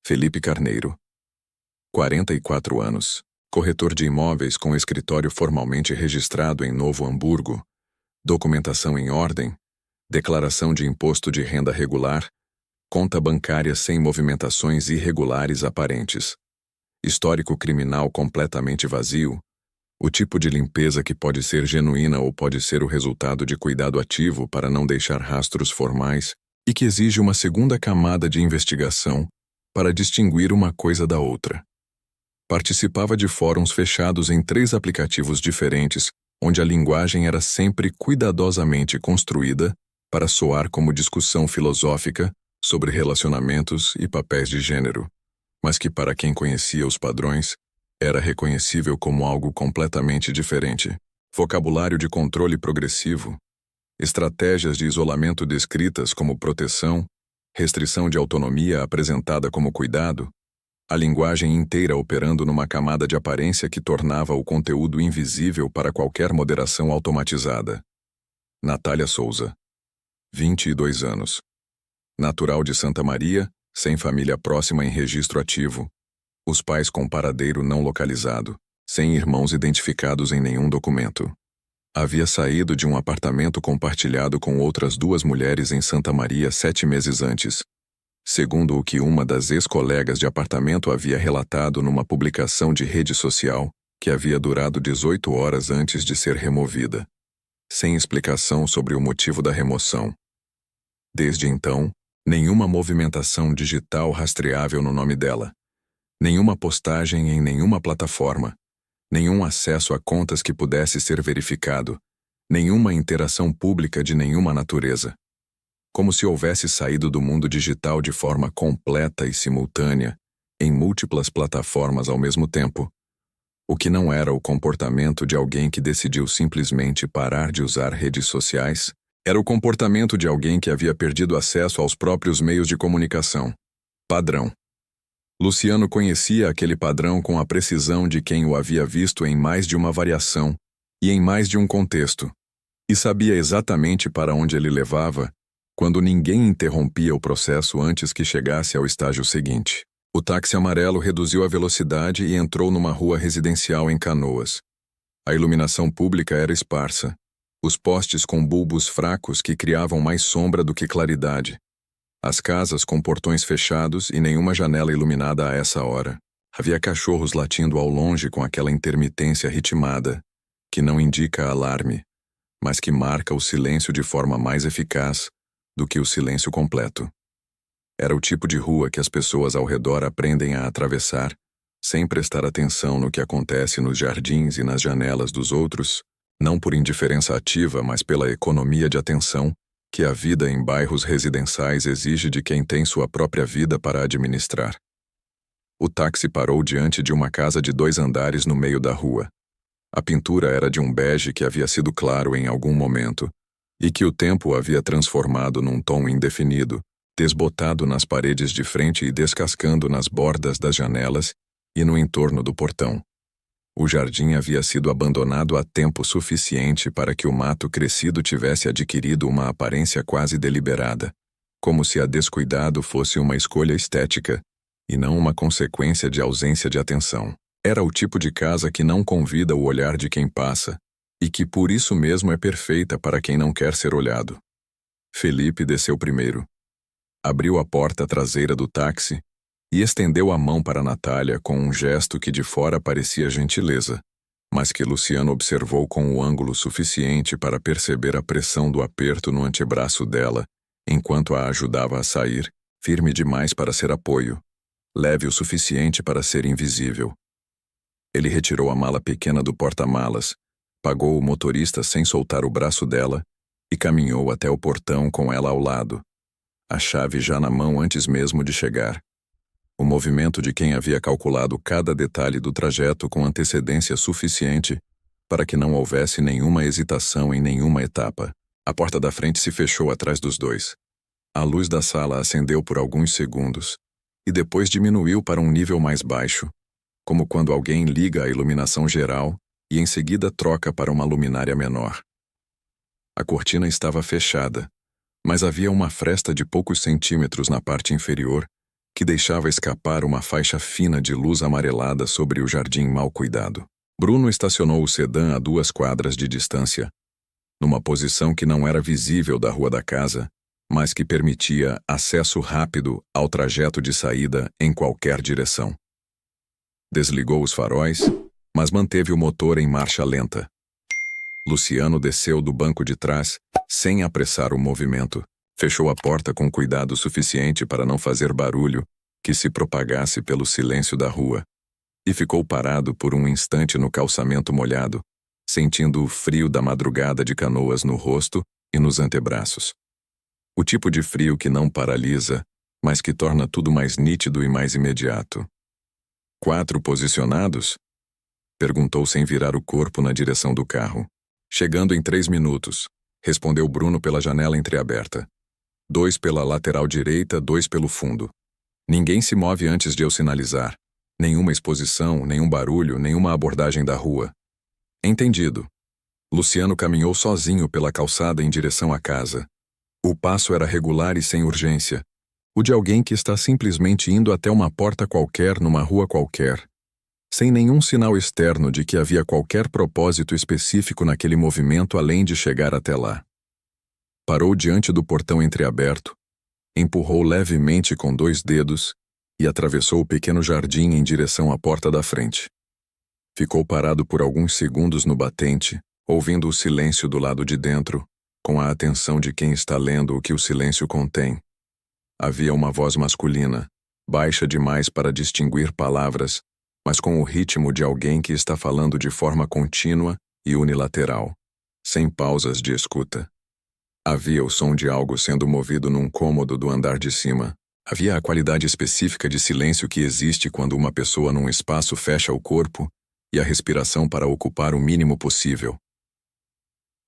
Felipe Carneiro, 44 anos, corretor de imóveis com escritório formalmente registrado em Novo Hamburgo, documentação em ordem, declaração de imposto de renda regular, conta bancária sem movimentações irregulares aparentes, histórico criminal completamente vazio, o tipo de limpeza que pode ser genuína ou pode ser o resultado de cuidado ativo para não deixar rastros formais e que exige uma segunda camada de investigação para distinguir uma coisa da outra. Participava de fóruns fechados em 3 aplicativos diferentes, onde a linguagem era sempre cuidadosamente construída para soar como discussão filosófica sobre relacionamentos e papéis de gênero, mas que para quem conhecia os padrões, era reconhecível como algo completamente diferente. Vocabulário de controle progressivo, estratégias de isolamento descritas como proteção, restrição de autonomia apresentada como cuidado, a linguagem inteira operando numa camada de aparência que tornava o conteúdo invisível para qualquer moderação automatizada. Natália Souza, 22 anos. Natural de Santa Maria, sem família próxima em registro ativo. Os pais com paradeiro não localizado, sem irmãos identificados em nenhum documento. Havia saído de um apartamento compartilhado com outras 2 mulheres em Santa Maria 7 meses antes, segundo o que uma das ex-colegas de apartamento havia relatado numa publicação de rede social que havia durado 18 horas antes de ser removida, sem explicação sobre o motivo da remoção. Desde então, nenhuma movimentação digital rastreável no nome dela, nenhuma postagem em nenhuma plataforma, nenhum acesso a contas que pudesse ser verificado, nenhuma interação pública de nenhuma natureza. Como se houvesse saído do mundo digital de forma completa e simultânea, em múltiplas plataformas ao mesmo tempo. O que não era o comportamento de alguém que decidiu simplesmente parar de usar redes sociais, era o comportamento de alguém que havia perdido acesso aos próprios meios de comunicação. Padrão. Luciano conhecia aquele padrão com a precisão de quem o havia visto em mais de uma variação e em mais de um contexto, e sabia exatamente para onde ele levava quando ninguém interrompia o processo antes que chegasse ao estágio seguinte. O táxi amarelo reduziu a velocidade e entrou numa rua residencial em Canoas. A iluminação pública era esparsa, os postes com bulbos fracos que criavam mais sombra do que claridade. As casas com portões fechados e nenhuma janela iluminada a essa hora. Havia cachorros latindo ao longe com aquela intermitência ritmada, que não indica alarme, mas que marca o silêncio de forma mais eficaz do que o silêncio completo. Era o tipo de rua que as pessoas ao redor aprendem a atravessar, sem prestar atenção no que acontece nos jardins e nas janelas dos outros, não por indiferença ativa, mas pela economia de atenção que a vida em bairros residenciais exige de quem tem sua própria vida para administrar. O táxi parou diante de uma casa de 2 andares no meio da rua. A pintura era de um bege que havia sido claro em algum momento, e que o tempo havia transformado num tom indefinido, desbotado nas paredes de frente e descascando nas bordas das janelas e no entorno do portão. O jardim havia sido abandonado há tempo suficiente para que o mato crescido tivesse adquirido uma aparência quase deliberada, como se a descuidado fosse uma escolha estética e não uma consequência de ausência de atenção. Era o tipo de casa que não convida o olhar de quem passa, e que por isso mesmo é perfeita para quem não quer ser olhado. Felipe desceu primeiro. Abriu a porta traseira do táxi e estendeu a mão para Natália com um gesto que de fora parecia gentileza, mas que Luciano observou com o ângulo suficiente para perceber a pressão do aperto no antebraço dela, enquanto a ajudava a sair, firme demais para ser apoio, leve o suficiente para ser invisível. Ele retirou a mala pequena do porta-malas, pagou o motorista sem soltar o braço dela e caminhou até o portão com ela ao lado, a chave já na mão antes mesmo de chegar. O movimento de quem havia calculado cada detalhe do trajeto com antecedência suficiente para que não houvesse nenhuma hesitação em nenhuma etapa. A porta da frente se fechou atrás dos dois. A luz da sala acendeu por alguns segundos e depois diminuiu para um nível mais baixo, como quando alguém liga a iluminação geral e em seguida troca para uma luminária menor. A cortina estava fechada, mas havia uma fresta de poucos centímetros na parte inferior que deixava escapar uma faixa fina de luz amarelada sobre o jardim mal cuidado. Bruno estacionou o sedã a 2 quadras de distância, numa posição que não era visível da rua da casa, mas que permitia acesso rápido ao trajeto de saída em qualquer direção. Desligou os faróis, mas manteve o motor em marcha lenta. Luciano desceu do banco de trás, sem apressar o movimento. Fechou a porta com cuidado suficiente para não fazer barulho que se propagasse pelo silêncio da rua, e ficou parado por um instante no calçamento molhado, sentindo o frio da madrugada de Canoas no rosto e nos antebraços. O tipo de frio que não paralisa, mas que torna tudo mais nítido e mais imediato. 4 posicionados? Perguntou sem virar o corpo na direção do carro. Chegando em 3 minutos, respondeu Bruno pela janela entreaberta. 2 pela lateral direita, 2 pelo fundo. Ninguém se move antes de eu sinalizar. Nenhuma exposição, nenhum barulho, nenhuma abordagem da rua. Entendido. Luciano caminhou sozinho pela calçada em direção à casa. O passo era regular e sem urgência. O de alguém que está simplesmente indo até uma porta qualquer numa rua qualquer, sem nenhum sinal externo de que havia qualquer propósito específico naquele movimento além de chegar até lá. Parou diante do portão entreaberto, empurrou levemente com 2 dedos e atravessou o pequeno jardim em direção à porta da frente. Ficou parado por alguns segundos no batente, ouvindo o silêncio do lado de dentro, com a atenção de quem está lendo o que o silêncio contém. Havia uma voz masculina, baixa demais para distinguir palavras, mas com o ritmo de alguém que está falando de forma contínua e unilateral, sem pausas de escuta. Havia o som de algo sendo movido num cômodo do andar de cima. Havia a qualidade específica de silêncio que existe quando uma pessoa num espaço fecha o corpo e a respiração para ocupar o mínimo possível.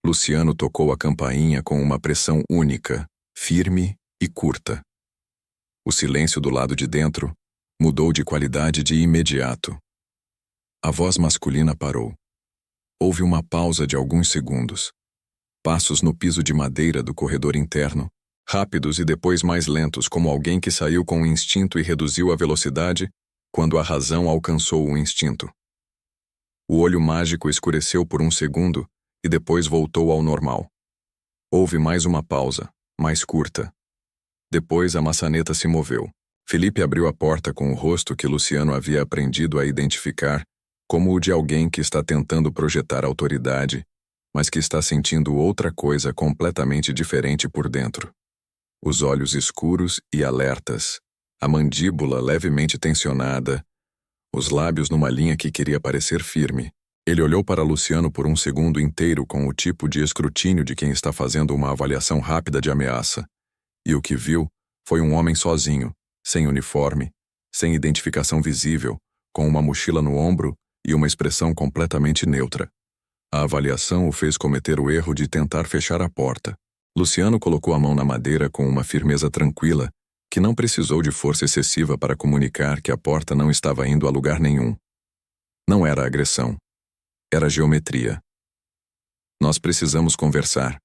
Luciano tocou a campainha com uma pressão única, firme e curta. O silêncio do lado de dentro mudou de qualidade de imediato. A voz masculina parou. Houve uma pausa de alguns segundos. Passos no piso de madeira do corredor interno, rápidos e depois mais lentos, como alguém que saiu com o instinto e reduziu a velocidade quando a razão alcançou o instinto. O olho mágico escureceu por um segundo e depois voltou ao normal. Houve mais uma pausa, mais curta. Depois a maçaneta se moveu. Felipe abriu a porta com o rosto que Luciano havia aprendido a identificar como o de alguém que está tentando projetar autoridade, mas que está sentindo outra coisa completamente diferente por dentro. Os olhos escuros e alertas, a mandíbula levemente tensionada, os lábios numa linha que queria parecer firme. Ele olhou para Luciano por um segundo inteiro com o tipo de escrutínio de quem está fazendo uma avaliação rápida de ameaça, e o que viu foi um homem sozinho, sem uniforme, sem identificação visível, com uma mochila no ombro e uma expressão completamente neutra. A avaliação o fez cometer o erro de tentar fechar a porta. Luciano colocou a mão na madeira com uma firmeza tranquila, que não precisou de força excessiva para comunicar que a porta não estava indo a lugar nenhum. Não era agressão. Era geometria. Nós precisamos conversar,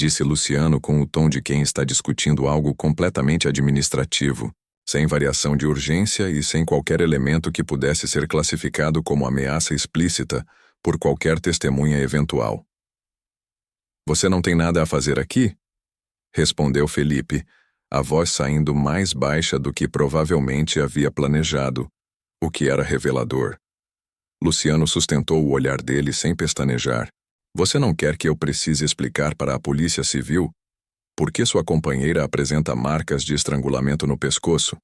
disse Luciano com o tom de quem está discutindo algo completamente administrativo, sem variação de urgência e sem qualquer elemento que pudesse ser classificado como ameaça explícita por qualquer testemunha eventual. Você não tem nada a fazer aqui? Respondeu Felipe, a voz saindo mais baixa do que provavelmente havia planejado, o que era revelador. Luciano sustentou o olhar dele sem pestanejar. Você não quer que eu precise explicar para a polícia civil por que sua companheira apresenta marcas de estrangulamento no pescoço?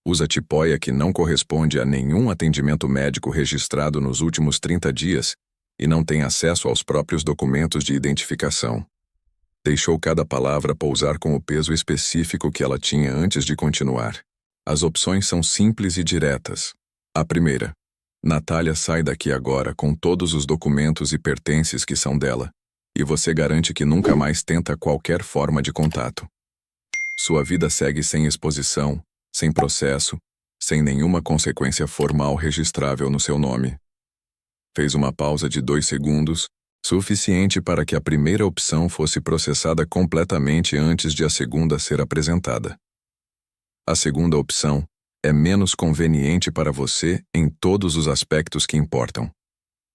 Usa tipóia que não corresponde a nenhum atendimento médico registrado nos últimos 30 dias e não tem acesso aos próprios documentos de identificação. Deixou cada palavra pousar com o peso específico que ela tinha antes de continuar. As opções são simples e diretas. A primeira: Natália sai daqui agora com todos os documentos e pertences que são dela, e você garante que nunca mais tenta qualquer forma de contato. Sua vida segue sem exposição, sem processo, sem nenhuma consequência formal registrável no seu nome. Fez uma pausa de 2 segundos, suficiente para que a primeira opção fosse processada completamente antes de a segunda ser apresentada. A segunda opção é menos conveniente para você em todos os aspectos que importam.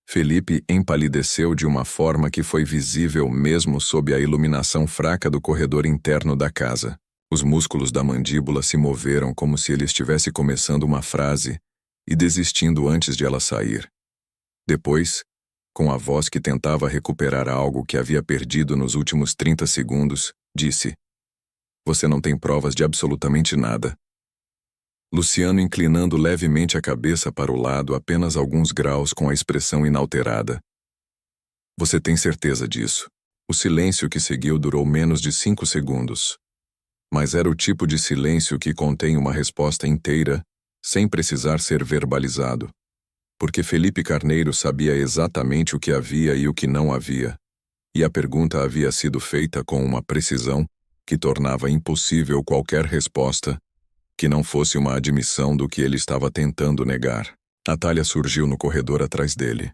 Felipe empalideceu de uma forma que foi visível mesmo sob a iluminação fraca do corredor interno da casa. Os músculos da mandíbula se moveram como se ele estivesse começando uma frase e desistindo antes de ela sair. Depois, com a voz que tentava recuperar algo que havia perdido nos últimos 30 segundos, disse: Você não tem provas de absolutamente nada. Luciano inclinando levemente a cabeça para o lado apenas alguns graus com a expressão inalterada. Você tem certeza disso? O silêncio que seguiu durou menos de 5 segundos. Mas era o tipo de silêncio que contém uma resposta inteira, sem precisar ser verbalizado. Porque Felipe Carneiro sabia exatamente o que havia e o que não havia, e a pergunta havia sido feita com uma precisão que tornava impossível qualquer resposta que não fosse uma admissão do que ele estava tentando negar. Natália surgiu no corredor atrás dele.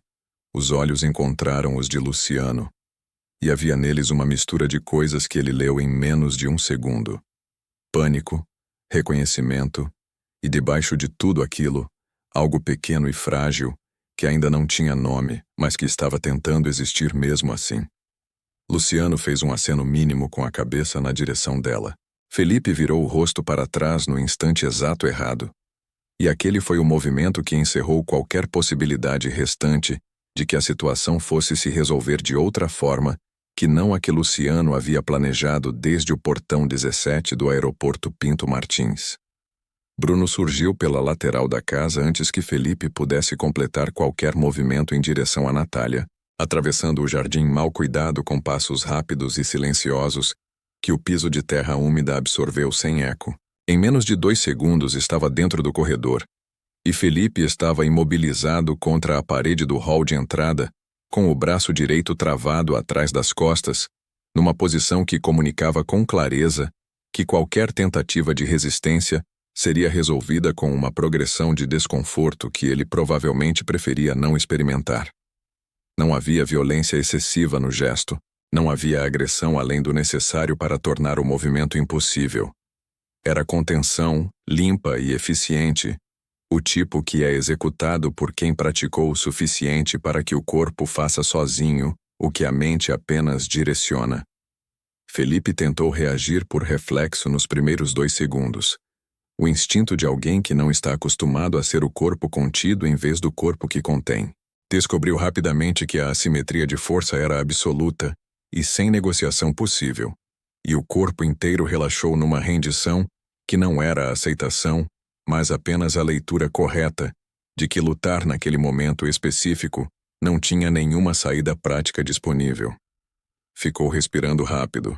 Os olhos encontraram os de Luciano, e havia neles uma mistura de coisas que ele leu em menos de 1 segundo. Pânico, reconhecimento, e debaixo de tudo aquilo, algo pequeno e frágil, que ainda não tinha nome, mas que estava tentando existir mesmo assim. Luciano fez um aceno mínimo com a cabeça na direção dela. Felipe virou o rosto para trás no instante exato errado. E aquele foi o movimento que encerrou qualquer possibilidade restante de que a situação fosse se resolver de outra forma que não a que Luciano havia planejado desde o portão 17 do aeroporto Pinto Martins. Bruno surgiu pela lateral da casa antes que Felipe pudesse completar qualquer movimento em direção a Natália, atravessando o jardim mal cuidado com passos rápidos e silenciosos que o piso de terra úmida absorveu sem eco. Em menos de 2 segundos estava dentro do corredor, e Felipe estava imobilizado contra a parede do hall de entrada, com o braço direito travado atrás das costas, numa posição que comunicava com clareza que qualquer tentativa de resistência seria resolvida com uma progressão de desconforto que ele provavelmente preferia não experimentar. Não havia violência excessiva no gesto, não havia agressão além do necessário para tornar o movimento impossível. Era contenção, limpa e eficiente, o tipo que é executado por quem praticou o suficiente para que o corpo faça sozinho o que a mente apenas direciona. Felipe tentou reagir por reflexo nos primeiros 2 segundos. O instinto de alguém que não está acostumado a ser o corpo contido em vez do corpo que contém. Descobriu rapidamente que a assimetria de força era absoluta e sem negociação possível, e o corpo inteiro relaxou numa rendição que não era a aceitação, mas apenas a leitura correta de que lutar naquele momento específico não tinha nenhuma saída prática disponível. Ficou respirando rápido,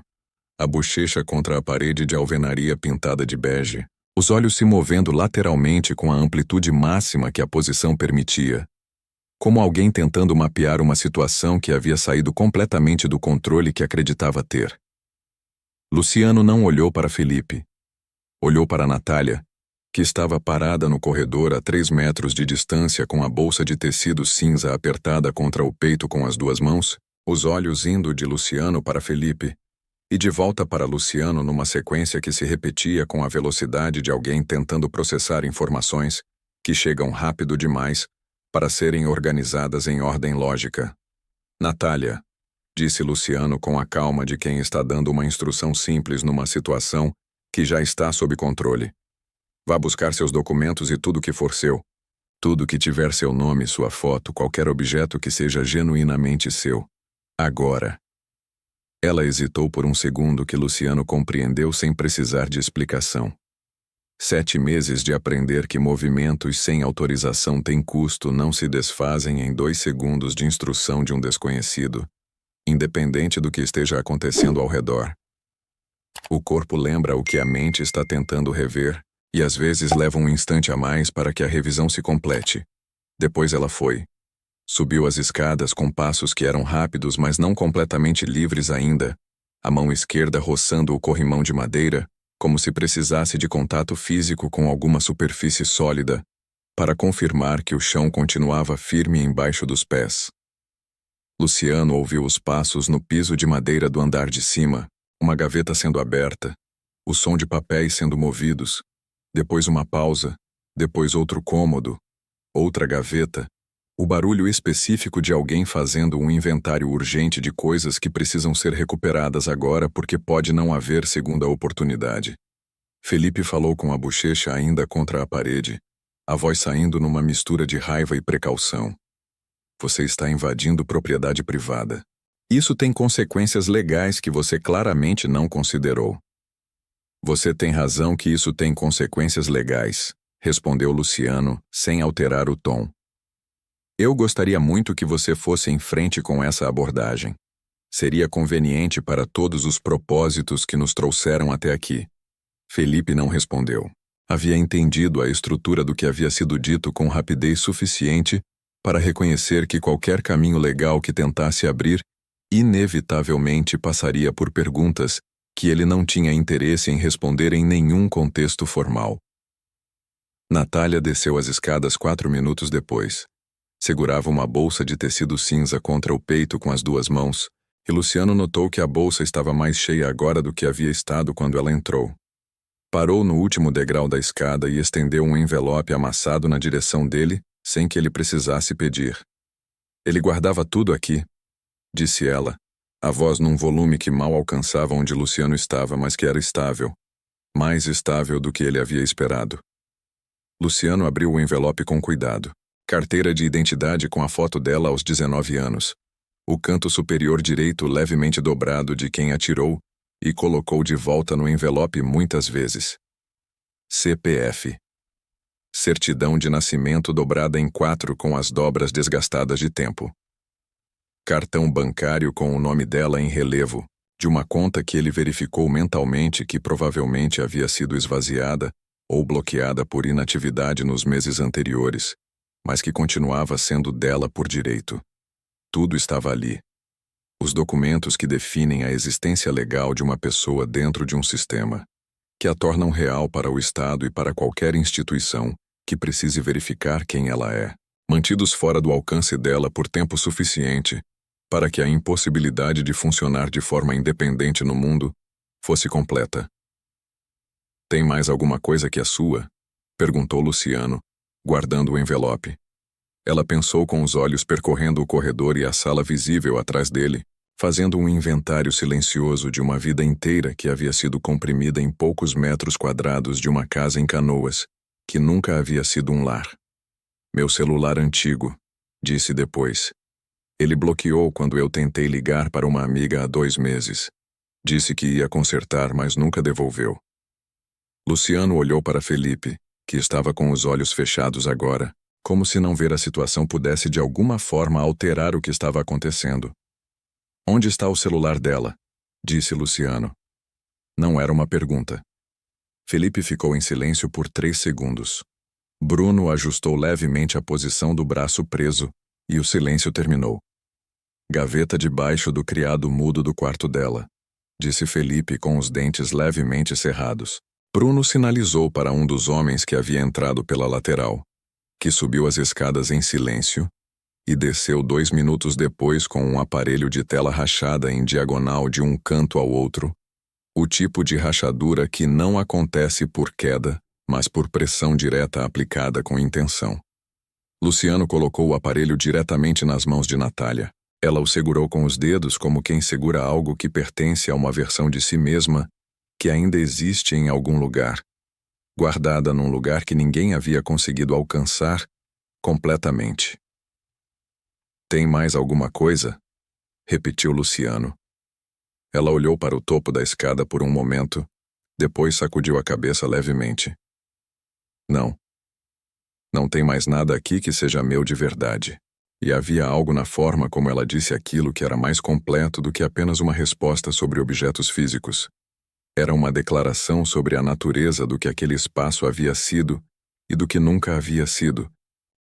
a bochecha contra a parede de alvenaria pintada de bege, os olhos se movendo lateralmente com a amplitude máxima que a posição permitia, como alguém tentando mapear uma situação que havia saído completamente do controle que acreditava ter. Luciano não olhou para Felipe. Olhou para Natália, que estava parada no corredor a 3 metros de distância com a bolsa de tecido cinza apertada contra o peito com as 2 mãos, os olhos indo de Luciano para Felipe, e de volta para Luciano numa sequência que se repetia com a velocidade de alguém tentando processar informações que chegam rápido demais para serem organizadas em ordem lógica. Natália, disse Luciano com a calma de quem está dando uma instrução simples numa situação que já está sob controle. Vá buscar seus documentos e tudo que for seu. Tudo que tiver seu nome, sua foto, qualquer objeto que seja genuinamente seu. Agora. Ela hesitou por um segundo que Luciano compreendeu sem precisar de explicação. 7 meses de aprender que movimentos sem autorização têm custo não se desfazem em 2 segundos de instrução de um desconhecido, independente do que esteja acontecendo ao redor. O corpo lembra o que a mente está tentando rever, e às vezes leva um instante a mais para que a revisão se complete. Depois ela foi. Subiu as escadas com passos que eram rápidos, mas não completamente livres ainda, a mão esquerda roçando o corrimão de madeira, como se precisasse de contato físico com alguma superfície sólida, para confirmar que o chão continuava firme embaixo dos pés. Luciano ouviu os passos no piso de madeira do andar de cima, uma gaveta sendo aberta, o som de papéis sendo movidos, depois uma pausa, depois outro cômodo, outra gaveta, o barulho específico de alguém fazendo um inventário urgente de coisas que precisam ser recuperadas agora porque pode não haver segunda oportunidade. Felipe falou com a bochecha ainda contra a parede, a voz saindo numa mistura de raiva e precaução. Você está invadindo propriedade privada. Isso tem consequências legais que você claramente não considerou. Você tem razão que isso tem consequências legais, respondeu Luciano, sem alterar o tom. Eu gostaria muito que você fosse em frente com essa abordagem. Seria conveniente para todos os propósitos que nos trouxeram até aqui. Felipe não respondeu. Havia entendido a estrutura do que havia sido dito com rapidez suficiente para reconhecer que qualquer caminho legal que tentasse abrir inevitavelmente passaria por perguntas que ele não tinha interesse em responder em nenhum contexto formal. Natália desceu as escadas 4 minutos depois. Segurava uma bolsa de tecido cinza contra o peito com as 2 mãos, e Luciano notou que a bolsa estava mais cheia agora do que havia estado quando ela entrou. Parou no último degrau da escada e estendeu um envelope amassado na direção dele, sem que ele precisasse pedir. Ele guardava tudo aqui, disse ela, a voz num volume que mal alcançava onde Luciano estava, mas que era estável, mais estável do que ele havia esperado. Luciano abriu o envelope com cuidado. Carteira de identidade com a foto dela aos 19 anos. O canto superior direito levemente dobrado de quem atirou e colocou de volta no envelope muitas vezes. CPF. Certidão de nascimento dobrada em 4 com as dobras desgastadas de tempo. Cartão bancário com o nome dela em relevo, de uma conta que ele verificou mentalmente que provavelmente havia sido esvaziada ou bloqueada por inatividade nos meses anteriores, mas que continuava sendo dela por direito. Tudo estava ali. Os documentos que definem a existência legal de uma pessoa dentro de um sistema, que a tornam real para o Estado e para qualquer instituição que precise verificar quem ela é, mantidos fora do alcance dela por tempo suficiente para que a impossibilidade de funcionar de forma independente no mundo fosse completa. Tem mais alguma coisa que a sua? Perguntou Luciano, guardando o envelope. Ela pensou com os olhos percorrendo o corredor e a sala visível atrás dele, fazendo um inventário silencioso de uma vida inteira que havia sido comprimida em poucos metros quadrados de uma casa em Canoas, que nunca havia sido um lar. Meu celular antigo, disse depois. Ele bloqueou quando eu tentei ligar para uma amiga há 2 meses. Disse que ia consertar, mas nunca devolveu. Luciano olhou para Felipe, que estava com os olhos fechados agora, como se não ver a situação pudesse de alguma forma alterar o que estava acontecendo. Onde está o celular dela? Disse Luciano. Não era uma pergunta. Felipe ficou em silêncio por 3 segundos. Bruno ajustou levemente a posição do braço preso, e o silêncio terminou. Gaveta debaixo do criado mudo do quarto dela, disse Felipe com os dentes levemente cerrados. Bruno sinalizou para um dos homens que havia entrado pela lateral, que subiu as escadas em silêncio e desceu 2 minutos depois com um aparelho de tela rachada em diagonal de um canto ao outro, o tipo de rachadura que não acontece por queda, mas por pressão direta aplicada com intenção. Luciano colocou o aparelho diretamente nas mãos de Natália. Ela o segurou com os dedos como quem segura algo que pertence a uma versão de si mesma que ainda existe em algum lugar, guardada num lugar que ninguém havia conseguido alcançar, Completamente. Tem mais alguma coisa? Repetiu Luciano. Ela olhou para o topo da escada por um momento, depois sacudiu a cabeça levemente. Não. Não tem mais nada aqui que seja meu de verdade. E havia algo na forma como ela disse aquilo que era mais completo do que apenas uma resposta sobre objetos físicos. Era uma declaração sobre a natureza do que aquele espaço havia sido e do que nunca havia sido,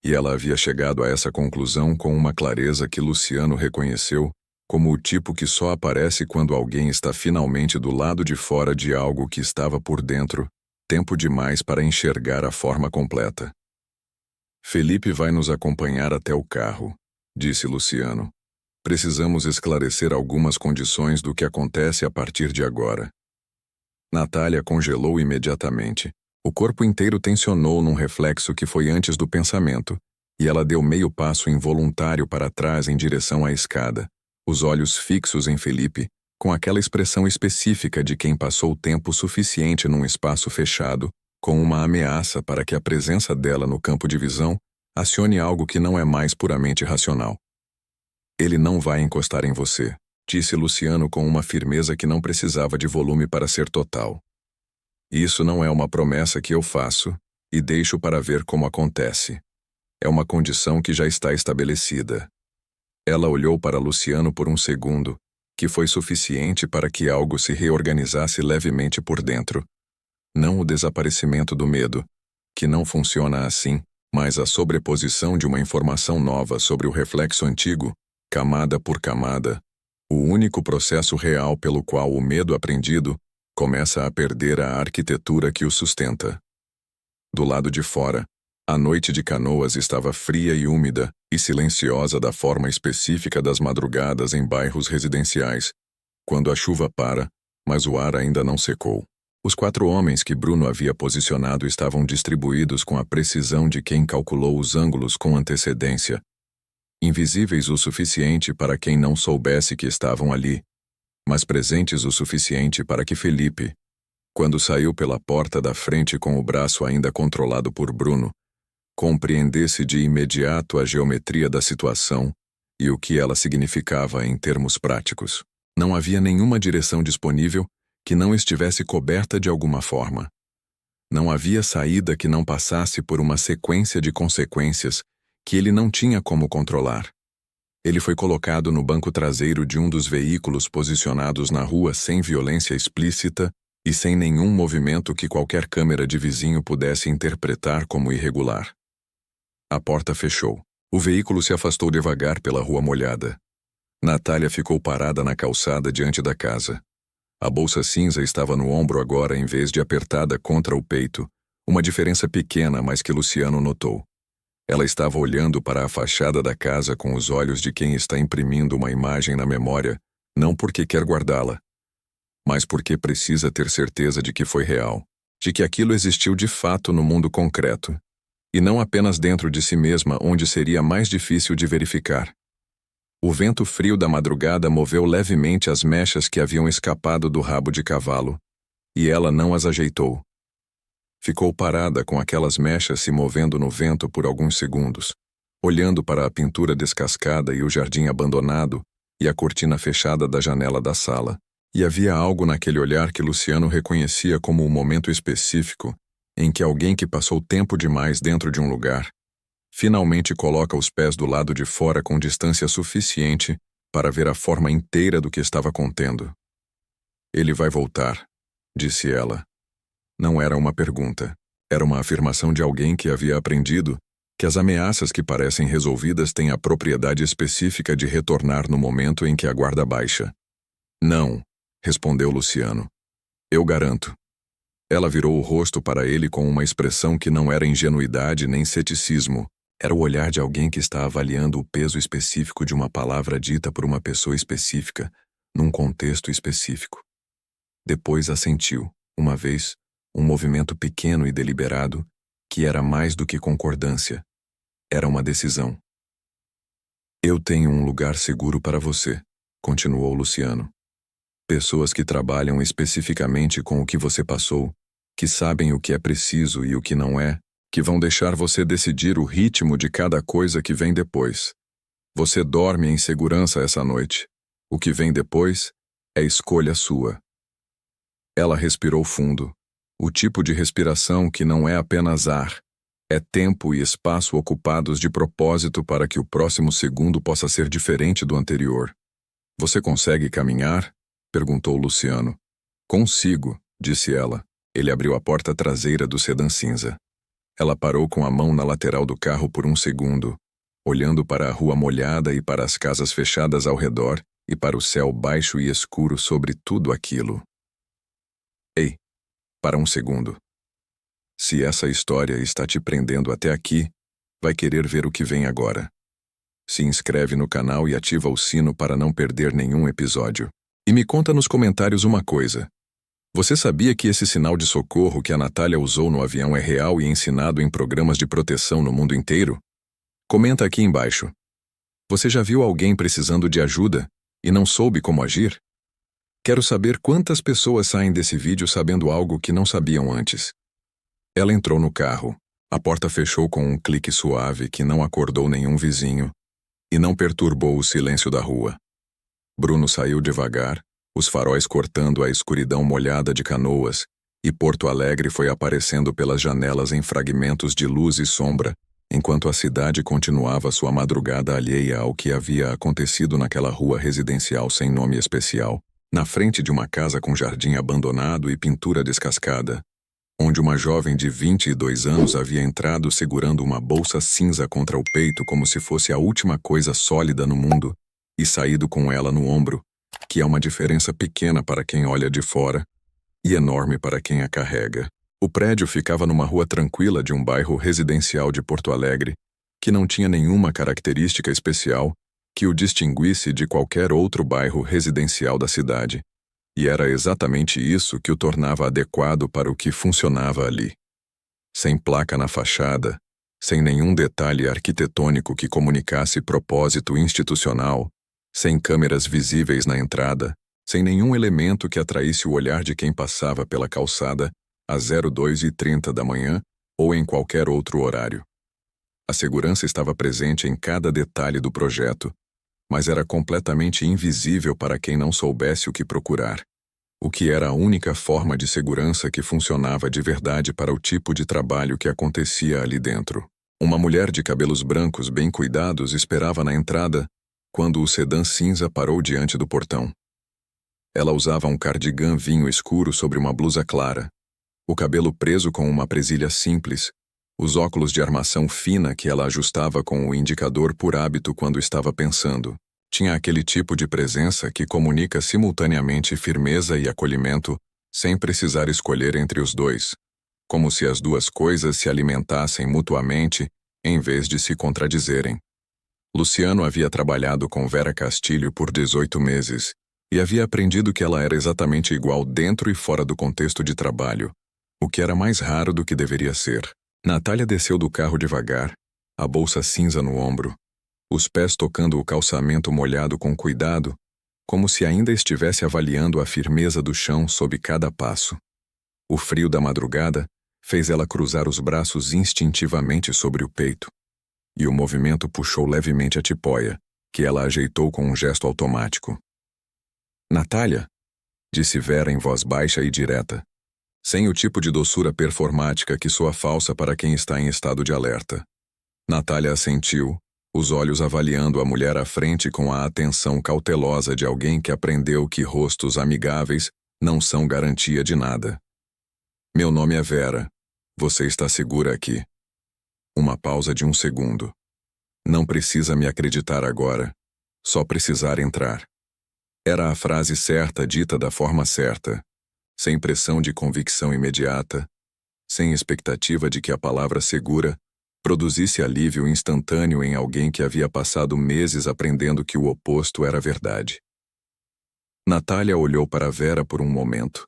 e ela havia chegado a essa conclusão com uma clareza que Luciano reconheceu como o tipo que só aparece quando alguém está finalmente do lado de fora de algo que estava por dentro, tempo demais para enxergar a forma completa. Felipe vai nos acompanhar até o carro, disse Luciano. Precisamos esclarecer algumas condições do que acontece a partir de agora. Natália congelou imediatamente. O corpo inteiro tensionou num reflexo que foi antes do pensamento, e ela deu meio passo involuntário para trás em direção à escada, os olhos fixos em Felipe, com aquela expressão específica de quem passou tempo suficiente num espaço fechado, com uma ameaça para que a presença dela no campo de visão acione algo que não é mais puramente racional. Ele não vai encostar em você, disse Luciano com uma firmeza que não precisava de volume para ser total. Isso não é uma promessa que eu faço e deixo para ver como acontece. É uma condição que já está estabelecida. Ela olhou para Luciano por um segundo, que foi suficiente para que algo se reorganizasse levemente por dentro. Não o desaparecimento do medo, que não funciona assim, mas a sobreposição de uma informação nova sobre o reflexo antigo, camada por camada, o único processo real pelo qual o medo aprendido começa a perder a arquitetura que o sustenta. Do lado de fora, a noite de Canoas estava fria e úmida e silenciosa da forma específica das madrugadas em bairros residenciais, quando a chuva para, mas o ar ainda não secou. Os 4 homens que Bruno havia posicionado estavam distribuídos com a precisão de quem calculou os ângulos com antecedência, invisíveis o suficiente para quem não soubesse que estavam ali, mas presentes o suficiente para que Felipe, quando saiu pela porta da frente com o braço ainda controlado por Bruno, compreendesse de imediato a geometria da situação e o que ela significava em termos práticos. Não havia nenhuma direção disponível que não estivesse coberta de alguma forma. Não havia saída que não passasse por uma sequência de consequências que ele não tinha como controlar. Ele foi colocado no banco traseiro de um dos veículos posicionados na rua sem violência explícita e sem nenhum movimento que qualquer câmera de vizinho pudesse interpretar como irregular. A porta fechou. O veículo se afastou devagar pela rua molhada. Natália ficou parada na calçada diante da casa. A bolsa cinza estava no ombro agora em vez de apertada contra o peito, uma diferença pequena, mas que Luciano notou. Ela estava olhando para a fachada da casa com os olhos de quem está imprimindo uma imagem na memória, não porque quer guardá-la, mas porque precisa ter certeza de que foi real, de que aquilo existiu de fato no mundo concreto, e não apenas dentro de si mesma, onde seria mais difícil de verificar. O vento frio da madrugada moveu levemente as mechas que haviam escapado do rabo de cavalo, e ela não as ajeitou. Ficou parada com aquelas mechas se movendo no vento por alguns segundos, olhando para a pintura descascada e o jardim abandonado e a cortina fechada da janela da sala, e havia algo naquele olhar que Luciano reconhecia como um momento específico em que alguém que passou tempo demais dentro de um lugar finalmente coloca os pés do lado de fora com distância suficiente para ver a forma inteira do que estava contendo. Ele vai voltar, disse ela. Não era uma pergunta. Era uma afirmação de alguém que havia aprendido que as ameaças que parecem resolvidas têm a propriedade específica de retornar no momento em que a guarda baixa. Não, respondeu Luciano. Eu garanto. Ela virou o rosto para ele com uma expressão que não era ingenuidade nem ceticismo. Era o olhar de alguém que está avaliando o peso específico de uma palavra dita por uma pessoa específica, num contexto específico. Depois assentiu, uma vez, um movimento pequeno e deliberado, que era mais do que concordância. Era uma decisão. Eu tenho um lugar seguro para você, continuou Luciano. Pessoas que trabalham especificamente com o que você passou, que sabem o que é preciso e o que não é, que vão deixar você decidir o ritmo de cada coisa que vem depois. Você dorme em segurança essa noite. O que vem depois é escolha sua. Ela respirou fundo. O tipo de respiração que não é apenas ar, é tempo e espaço ocupados de propósito para que o próximo segundo possa ser diferente do anterior. Você consegue caminhar? Perguntou Luciano. Consigo, disse ela. Ele abriu a porta traseira do sedã cinza. Ela parou com a mão na lateral do carro por um segundo, olhando para a rua molhada e para as casas fechadas ao redor e para o céu baixo e escuro sobre tudo aquilo. Ei, para um segundo. Se essa história está te prendendo até aqui, vai querer ver o que vem agora. Se inscreve no canal e ativa o sino para não perder nenhum episódio. E me conta nos comentários uma coisa. Você sabia que esse sinal de socorro que a Natália usou no avião é real e ensinado em programas de proteção no mundo inteiro? Comenta aqui embaixo. Você já viu alguém precisando de ajuda e não soube como agir? Quero saber quantas pessoas saem desse vídeo sabendo algo que não sabiam antes. Ela entrou no carro. A porta fechou com um clique suave que não acordou nenhum vizinho e não perturbou o silêncio da rua. Bruno saiu devagar, os faróis cortando a escuridão molhada de Canoas, e Porto Alegre foi aparecendo pelas janelas em fragmentos de luz e sombra, enquanto a cidade continuava sua madrugada alheia ao que havia acontecido naquela rua residencial sem nome especial, na frente de uma casa com jardim abandonado e pintura descascada, onde uma jovem de 22 anos havia entrado segurando uma bolsa cinza contra o peito como se fosse a última coisa sólida no mundo, e saído com ela no ombro, que é uma diferença pequena para quem olha de fora e enorme para quem a carrega. O prédio ficava numa rua tranquila de um bairro residencial de Porto Alegre, que não tinha nenhuma característica especial que o distinguisse de qualquer outro bairro residencial da cidade, e era exatamente isso que o tornava adequado para o que funcionava ali. Sem placa na fachada, sem nenhum detalhe arquitetônico que comunicasse propósito institucional, sem câmeras visíveis na entrada, sem nenhum elemento que atraísse o olhar de quem passava pela calçada às 02h30 da manhã ou em qualquer outro horário. A segurança estava presente em cada detalhe do projeto, mas era completamente invisível para quem não soubesse o que procurar, o que era a única forma de segurança que funcionava de verdade para o tipo de trabalho que acontecia ali dentro. Uma mulher de cabelos brancos bem cuidados esperava na entrada quando o sedã cinza parou diante do portão. Ela usava um cardigã vinho escuro sobre uma blusa clara, o cabelo preso com uma presilha simples, os óculos de armação fina que ela ajustava com o indicador por hábito quando estava pensando. Tinha aquele tipo de presença que comunica simultaneamente firmeza e acolhimento sem precisar escolher entre os dois, como se as duas coisas se alimentassem mutuamente em vez de se contradizerem. Luciano havia trabalhado com Vera Castilho por 18 meses e havia aprendido que ela era exatamente igual dentro e fora do contexto de trabalho, o que era mais raro do que deveria ser. Natália desceu do carro devagar, a bolsa cinza no ombro, os pés tocando o calçamento molhado com cuidado, como se ainda estivesse avaliando a firmeza do chão sob cada passo. O frio da madrugada fez ela cruzar os braços instintivamente sobre o peito, e o movimento puxou levemente a tipóia, que ela ajeitou com um gesto automático. Natália, disse Vera em voz baixa e direta, sem o tipo de doçura performática que soa falsa para quem está em estado de alerta. Natália assentiu, os olhos avaliando a mulher à frente com a atenção cautelosa de alguém que aprendeu que rostos amigáveis não são garantia de nada. Meu nome é Vera. Você está segura aqui. Uma pausa de um segundo. Não precisa me acreditar agora. Só precisar entrar. Era a frase certa dita da forma certa, sem pressão de convicção imediata, sem expectativa de que a palavra segura produzisse alívio instantâneo em alguém que havia passado meses aprendendo que o oposto era verdade. Natália olhou para Vera por um momento,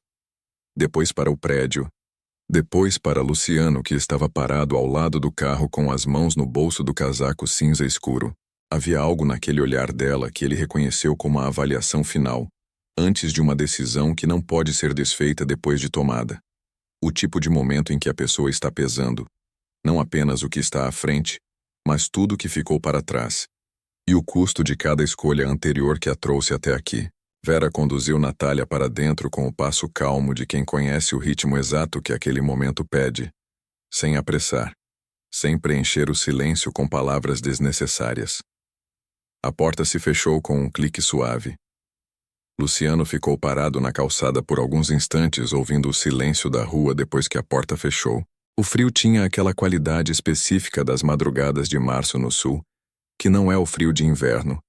depois para o prédio, depois para Luciano, que estava parado ao lado do carro com as mãos no bolso do casaco cinza escuro. Havia algo naquele olhar dela que ele reconheceu como a avaliação final, antes de uma decisão que não pode ser desfeita depois de tomada. O tipo de momento em que a pessoa está pesando, não apenas o que está à frente, mas tudo o que ficou para trás. E o custo de cada escolha anterior que a trouxe até aqui. Vera conduziu Natália para dentro com o passo calmo de quem conhece o ritmo exato que aquele momento pede, sem apressar, sem preencher o silêncio com palavras desnecessárias. A porta se fechou com um clique suave. Luciano ficou parado na calçada por alguns instantes, ouvindo o silêncio da rua depois que a porta fechou. O frio tinha aquela qualidade específica das madrugadas de março no sul, que não é o frio de inverno,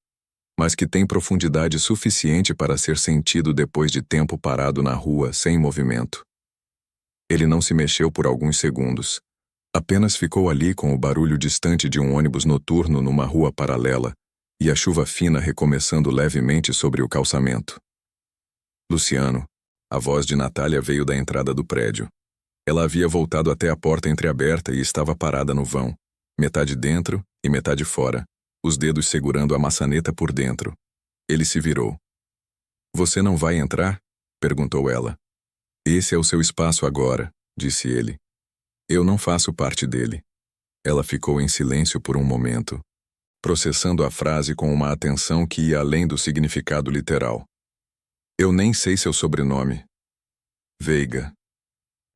mas que tem profundidade suficiente para ser sentido depois de tempo parado na rua, sem movimento. Ele não se mexeu por alguns segundos. Apenas ficou ali com o barulho distante de um ônibus noturno numa rua paralela e a chuva fina recomeçando levemente sobre o calçamento. Luciano, a voz de Natália veio da entrada do prédio. Ela havia voltado até a porta entreaberta e estava parada no vão, metade dentro e metade fora, os dedos segurando a maçaneta por dentro. Ele se virou. "Você não vai entrar?" perguntou ela. "Esse é o seu espaço agora", disse ele. "Eu não faço parte dele." Ela ficou em silêncio por um momento, processando a frase com uma atenção que ia além do significado literal. "Eu nem sei seu sobrenome." "Veiga."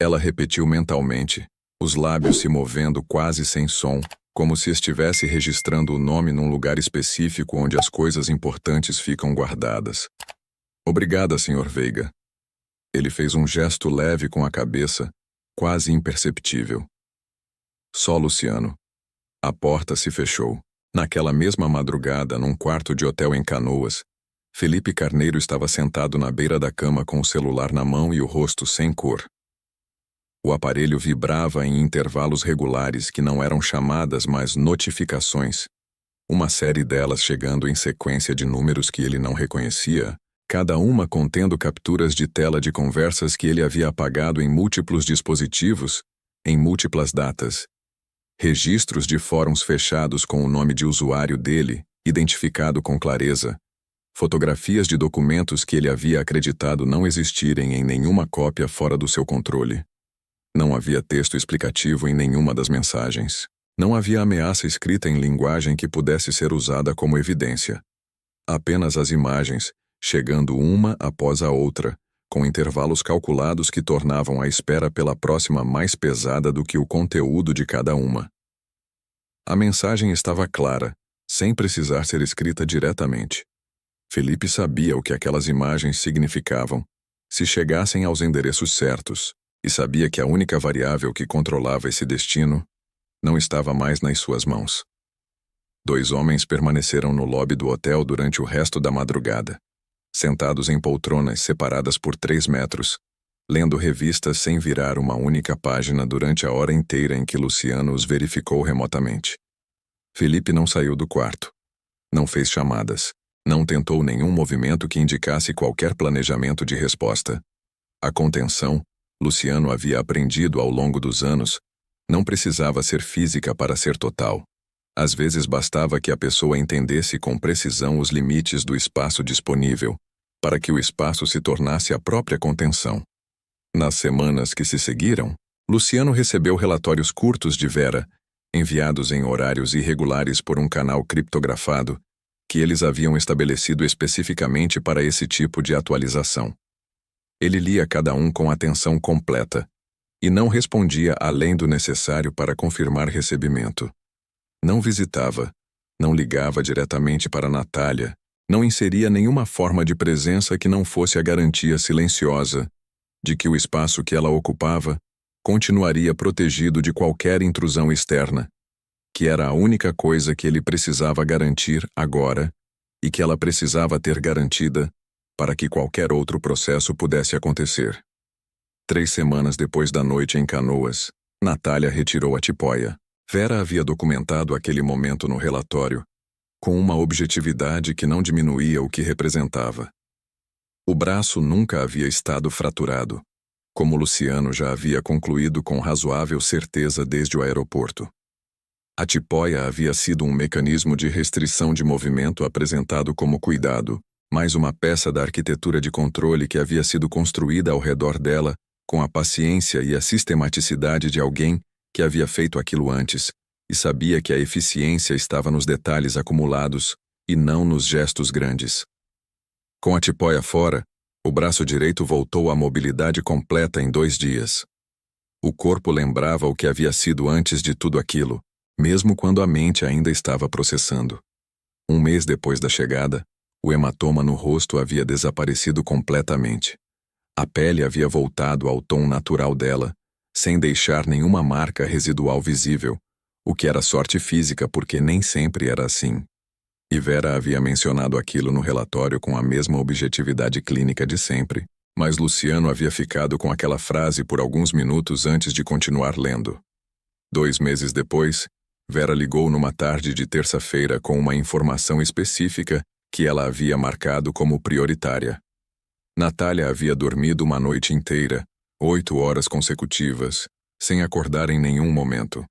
Ela repetiu mentalmente, os lábios se movendo quase sem som, como se estivesse registrando o nome num lugar específico onde as coisas importantes ficam guardadas. "Obrigada, Sr. Veiga." Ele fez um gesto leve com a cabeça, quase imperceptível. Só Luciano. A porta se fechou. Naquela mesma madrugada, num quarto de hotel em Canoas, Felipe Carneiro estava sentado na beira da cama com o celular na mão e o rosto sem cor. O aparelho vibrava em intervalos regulares que não eram chamadas, mas notificações. Uma série delas chegando em sequência de números que ele não reconhecia, cada uma contendo capturas de tela de conversas que ele havia apagado em múltiplos dispositivos, em múltiplas datas. Registros de fóruns fechados com o nome de usuário dele, identificado com clareza. Fotografias de documentos que ele havia acreditado não existirem em nenhuma cópia fora do seu controle. Não havia texto explicativo em nenhuma das mensagens. Não havia ameaça escrita em linguagem que pudesse ser usada como evidência. Apenas as imagens, chegando uma após a outra, com intervalos calculados que tornavam a espera pela próxima mais pesada do que o conteúdo de cada uma. A mensagem estava clara, sem precisar ser escrita diretamente. Felipe sabia o que aquelas imagens significavam, se chegassem aos endereços certos, e sabia que a única variável que controlava esse destino não estava mais nas suas mãos. 2 homens permaneceram no lobby do hotel durante o resto da madrugada, sentados em poltronas separadas por 3 metros, lendo revistas sem virar uma única página durante a hora inteira em que Luciano os verificou remotamente. Felipe não saiu do quarto. Não fez chamadas. Não tentou nenhum movimento que indicasse qualquer planejamento de resposta. A contenção, Luciano havia aprendido ao longo dos anos, não precisava ser física para ser total. Às vezes bastava que a pessoa entendesse com precisão os limites do espaço disponível, para que o espaço se tornasse a própria contenção. Nas semanas que se seguiram, Luciano recebeu relatórios curtos de Vera, enviados em horários irregulares por um canal criptografado, que eles haviam estabelecido especificamente para esse tipo de atualização. Ele lia cada um com atenção completa, e não respondia além do necessário para confirmar recebimento. Não visitava, não ligava diretamente para Natália, não inseria nenhuma forma de presença que não fosse a garantia silenciosa de que o espaço que ela ocupava continuaria protegido de qualquer intrusão externa, que era a única coisa que ele precisava garantir agora e que ela precisava ter garantida para que qualquer outro processo pudesse acontecer. 3 semanas depois da noite em Canoas, Natália retirou a tipóia. Vera havia documentado aquele momento no relatório, com uma objetividade que não diminuía o que representava. O braço nunca havia estado fraturado, como Luciano já havia concluído com razoável certeza desde o aeroporto. A tipóia havia sido um mecanismo de restrição de movimento apresentado como cuidado, mais uma peça da arquitetura de controle que havia sido construída ao redor dela com a paciência e a sistematicidade de alguém que havia feito aquilo antes, e sabia que a eficiência estava nos detalhes acumulados e não nos gestos grandes. Com a tipóia fora, o braço direito voltou à mobilidade completa em 2 dias. O corpo lembrava o que havia sido antes de tudo aquilo, mesmo quando a mente ainda estava processando. 1 mês depois da chegada, o hematoma no rosto havia desaparecido completamente. A pele havia voltado ao tom natural dela, sem deixar nenhuma marca residual visível, o que era sorte física porque nem sempre era assim. E Vera havia mencionado aquilo no relatório com a mesma objetividade clínica de sempre, mas Luciano havia ficado com aquela frase por alguns minutos antes de continuar lendo. 2 meses depois, Vera ligou numa tarde de terça-feira com uma informação específica que ela havia marcado como prioritária. Natália havia dormido uma noite inteira, 8 horas consecutivas, sem acordar em nenhum momento.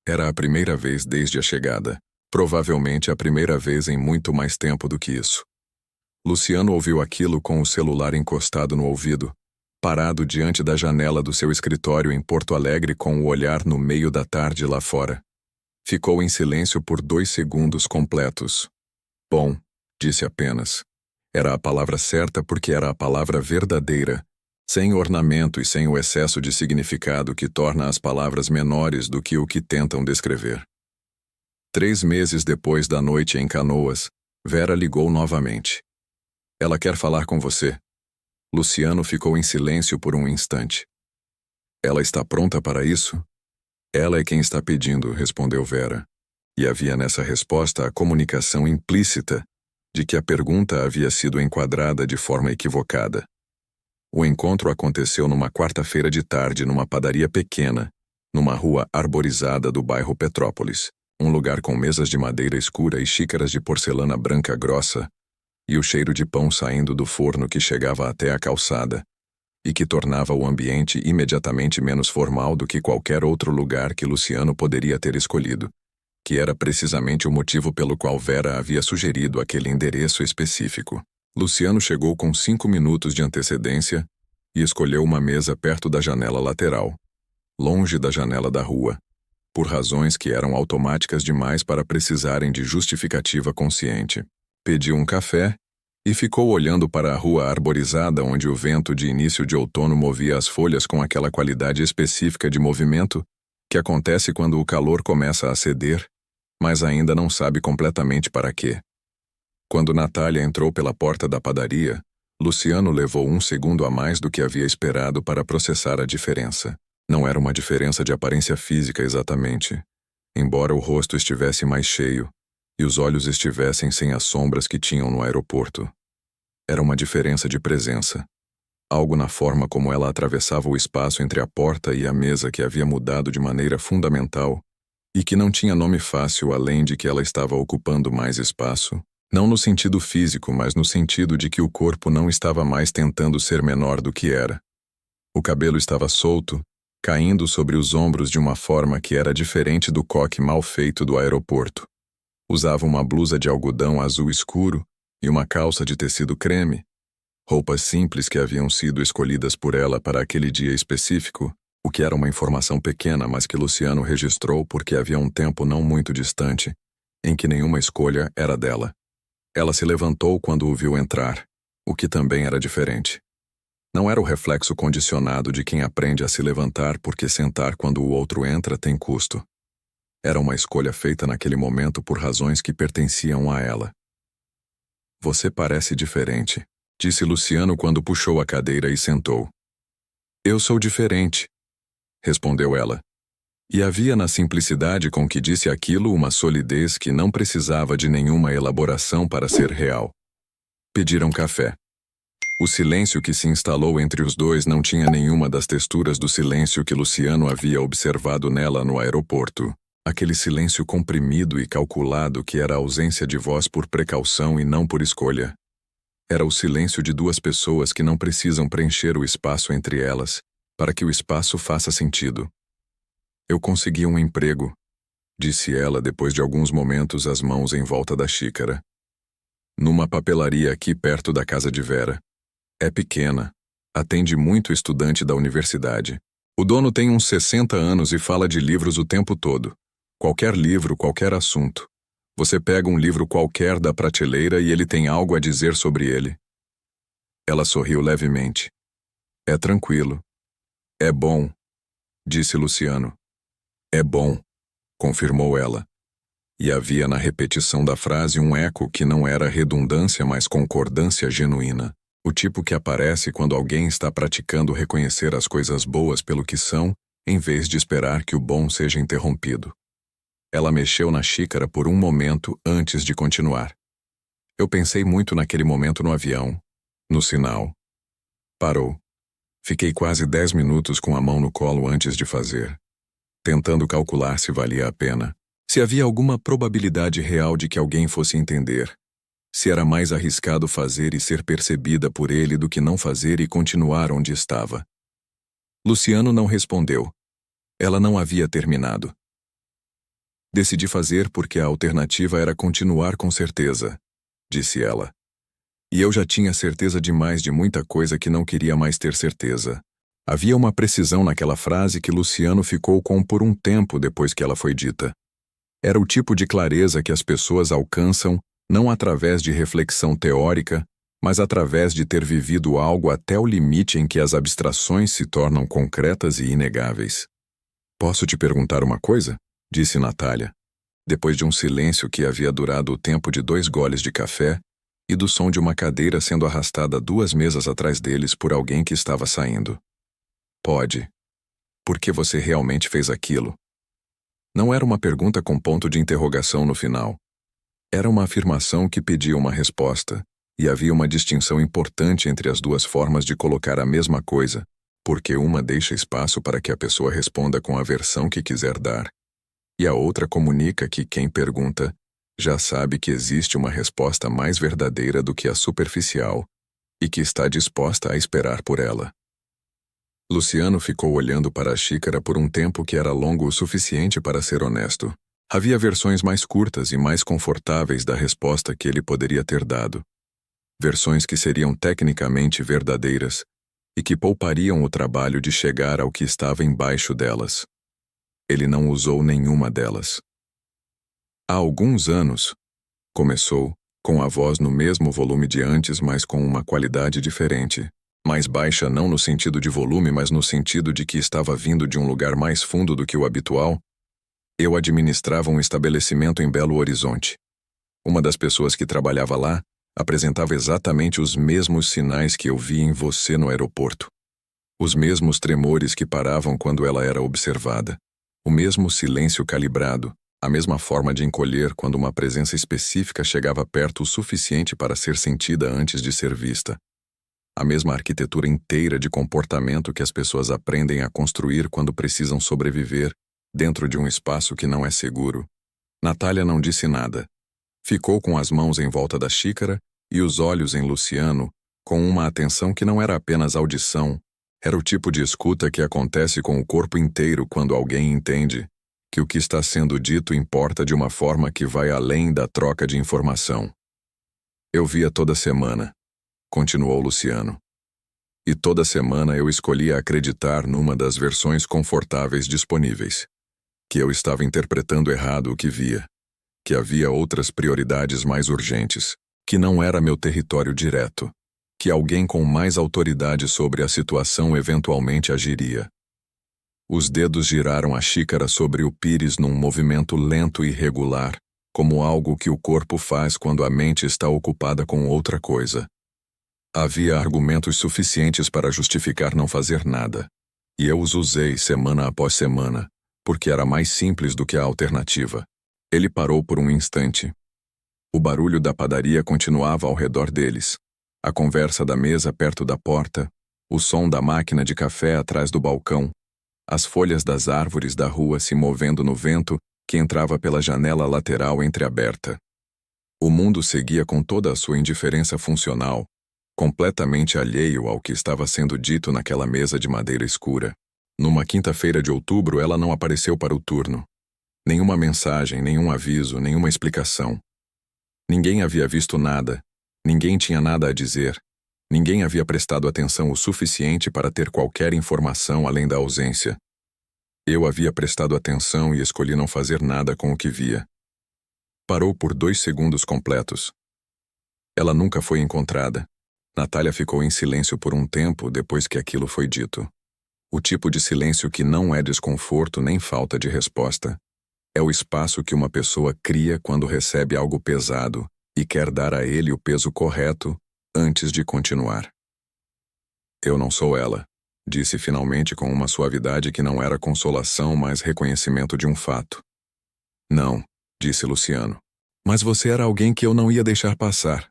Era a primeira vez desde a chegada, provavelmente a primeira vez em muito mais tempo do que isso. Luciano ouviu aquilo com o celular encostado no ouvido, parado diante da janela do seu escritório em Porto Alegre com o olhar no meio da tarde lá fora. Ficou em silêncio por 2 segundos completos. Bom, disse apenas. Era a palavra certa porque era a palavra verdadeira, sem ornamento e sem o excesso de significado que torna as palavras menores do que o que tentam descrever. 3 meses depois da noite em Canoas, Vera ligou novamente. Ela quer falar com você. Luciano ficou em silêncio por um instante. Ela está pronta para isso? Ela é quem está pedindo, respondeu Vera. E havia nessa resposta a comunicação implícita de que a pergunta havia sido enquadrada de forma equivocada. O encontro aconteceu numa quarta-feira de tarde numa padaria pequena, numa rua arborizada do bairro Petrópolis, um lugar com mesas de madeira escura e xícaras de porcelana branca grossa, e o cheiro de pão saindo do forno que chegava até a calçada, e que tornava o ambiente imediatamente menos formal do que qualquer outro lugar que Luciano poderia ter escolhido, que era precisamente o motivo pelo qual Vera havia sugerido aquele endereço específico. Luciano chegou com 5 minutos de antecedência e escolheu uma mesa perto da janela lateral, longe da janela da rua, por razões que eram automáticas demais para precisarem de justificativa consciente. Pediu um café e ficou olhando para a rua arborizada onde o vento de início de outono movia as folhas com aquela qualidade específica de movimento que acontece quando o calor começa a ceder, mas ainda não sabe completamente para quê. Quando Natália entrou pela porta da padaria, Luciano levou 1 segundo a mais do que havia esperado para processar a diferença. Não era uma diferença de aparência física exatamente, embora o rosto estivesse mais cheio e os olhos estivessem sem as sombras que tinham no aeroporto. Era uma diferença de presença. Algo na forma como ela atravessava o espaço entre a porta e a mesa que havia mudado de maneira fundamental e que não tinha nome fácil além de que ela estava ocupando mais espaço, não no sentido físico, mas no sentido de que o corpo não estava mais tentando ser menor do que era. O cabelo estava solto, caindo sobre os ombros de uma forma que era diferente do coque mal feito do aeroporto. Usava uma blusa de algodão azul escuro e uma calça de tecido creme, roupas simples que haviam sido escolhidas por ela para aquele dia específico, o que era uma informação pequena, mas que Luciano registrou porque havia um tempo não muito distante em que nenhuma escolha era dela. Ela se levantou quando o viu entrar, o que também era diferente. Não era o reflexo condicionado de quem aprende a se levantar porque sentar quando o outro entra tem custo. Era uma escolha feita naquele momento por razões que pertenciam a ela. Você parece diferente, disse Luciano quando puxou a cadeira e sentou. Eu sou diferente, respondeu ela. E havia na simplicidade com que disse aquilo uma solidez que não precisava de nenhuma elaboração para ser real. Pediram café. O silêncio que se instalou entre os dois não tinha nenhuma das texturas do silêncio que Luciano havia observado nela no aeroporto. Aquele silêncio comprimido e calculado que era a ausência de voz por precaução e não por escolha. Era o silêncio de 2 pessoas que não precisam preencher o espaço entre elas, para que o espaço faça sentido. Eu consegui um emprego, disse ela depois de alguns momentos as mãos em volta da xícara. Numa papelaria aqui perto da casa de Vera. É pequena, atende muito estudante da universidade. O dono tem uns 60 anos e fala de livros o tempo todo. Qualquer livro, qualquer assunto. Você pega um livro qualquer da prateleira e ele tem algo a dizer sobre ele. Ela sorriu levemente. É tranquilo. É bom, disse Luciano. É bom, confirmou ela. E havia na repetição da frase um eco que não era redundância, mas concordância genuína. O tipo que aparece quando alguém está praticando reconhecer as coisas boas pelo que são, em vez de esperar que o bom seja interrompido. Ela mexeu na xícara por um momento antes de continuar. Eu pensei muito naquele momento no avião, no sinal. Parou. Fiquei quase 10 minutos com a mão no colo antes de fazer, tentando calcular se valia a pena, se havia alguma probabilidade real de que alguém fosse entender, se era mais arriscado fazer e ser percebida por ele do que não fazer e continuar onde estava. Luciano não respondeu. Ela não havia terminado. Decidi fazer porque a alternativa era continuar com certeza, disse ela. E eu já tinha certeza demais de muita coisa que não queria mais ter certeza. Havia uma precisão naquela frase que Luciano ficou com por um tempo depois que ela foi dita. Era o tipo de clareza que as pessoas alcançam não através de reflexão teórica, mas através de ter vivido algo até o limite em que as abstrações se tornam concretas e inegáveis. Posso te perguntar uma coisa? Disse Natália, depois de um silêncio que havia durado o tempo de 2 goles de café e do som de uma cadeira sendo arrastada 2 mesas atrás deles por alguém que estava saindo. Pode. Por que você realmente fez aquilo? Não era uma pergunta com ponto de interrogação no final. Era uma afirmação que pedia uma resposta, e havia uma distinção importante entre as duas formas de colocar a mesma coisa, porque uma deixa espaço para que a pessoa responda com a versão que quiser dar, e a outra comunica que quem pergunta já sabe que existe uma resposta mais verdadeira do que a superficial e que está disposta a esperar por ela. Luciano ficou olhando para a xícara por um tempo que era longo o suficiente para ser honesto. Havia versões mais curtas e mais confortáveis da resposta que ele poderia ter dado. Versões que seriam tecnicamente verdadeiras e que poupariam o trabalho de chegar ao que estava embaixo delas. Ele não usou nenhuma delas. Há alguns anos, começou, com a voz no mesmo volume de antes, mas com uma qualidade diferente. Mais baixa não no sentido de volume, mas no sentido de que estava vindo de um lugar mais fundo do que o habitual. Eu administrava um estabelecimento em Belo Horizonte. Uma das pessoas que trabalhava lá apresentava exatamente os mesmos sinais que eu vi em você no aeroporto. Os mesmos tremores que paravam quando ela era observada. O mesmo silêncio calibrado, a mesma forma de encolher quando uma presença específica chegava perto o suficiente para ser sentida antes de ser vista. A mesma arquitetura inteira de comportamento que as pessoas aprendem a construir quando precisam sobreviver dentro de um espaço que não é seguro. Natália não disse nada. Ficou com as mãos em volta da xícara e os olhos em Luciano, com uma atenção que não era apenas audição, era o tipo de escuta que acontece com o corpo inteiro quando alguém entende que o que está sendo dito importa de uma forma que vai além da troca de informação. Eu via toda semana, continuou Luciano. E toda semana eu escolhia acreditar numa das versões confortáveis disponíveis. Que eu estava interpretando errado o que via. Que havia outras prioridades mais urgentes. Que não era meu território direto. Que alguém com mais autoridade sobre a situação eventualmente agiria. Os dedos giraram a xícara sobre o pires num movimento lento e regular, como algo que o corpo faz quando a mente está ocupada com outra coisa. Havia argumentos suficientes para justificar não fazer nada, e eu os usei semana após semana, porque era mais simples do que a alternativa. Ele parou por um instante. O barulho da padaria continuava ao redor deles. A conversa da mesa perto da porta, o som da máquina de café atrás do balcão, as folhas das árvores da rua se movendo no vento que entrava pela janela lateral entreaberta. O mundo seguia com toda a sua indiferença funcional, completamente alheio ao que estava sendo dito naquela mesa de madeira escura. Numa quinta-feira de outubro, ela não apareceu para o turno. Nenhuma mensagem, nenhum aviso, nenhuma explicação. Ninguém havia visto nada, ninguém tinha nada a dizer, Ninguém havia prestado atenção o suficiente para ter qualquer informação além da ausência. Eu havia prestado atenção e escolhi não fazer nada com o que via. Parou por 2 segundos completos. Ela nunca foi encontrada. Natália ficou em silêncio por um tempo depois que aquilo foi dito. O tipo de silêncio que não é desconforto nem falta de resposta. É o espaço que uma pessoa cria quando recebe algo pesado e quer dar a ele o peso correto antes de continuar. Eu não sou ela, disse finalmente com uma suavidade que não era consolação, mas reconhecimento de um fato. Não, disse Luciano. Mas você era alguém que eu não ia deixar passar.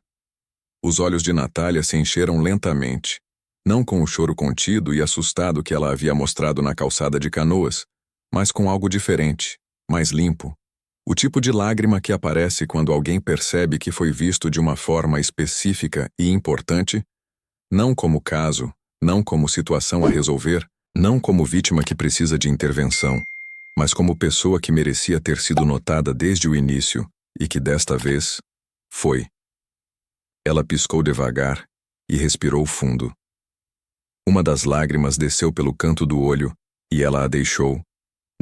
Os olhos de Natália se encheram lentamente, não com o choro contido e assustado que ela havia mostrado na calçada de Canoas, mas com algo diferente, mais limpo. O tipo de lágrima que aparece quando alguém percebe que foi visto de uma forma específica e importante, não como caso, não como situação a resolver, não como vítima que precisa de intervenção, mas como pessoa que merecia ter sido notada desde o início e que desta vez foi. Ela piscou devagar e respirou fundo. Uma das lágrimas desceu pelo canto do olho e ela a deixou.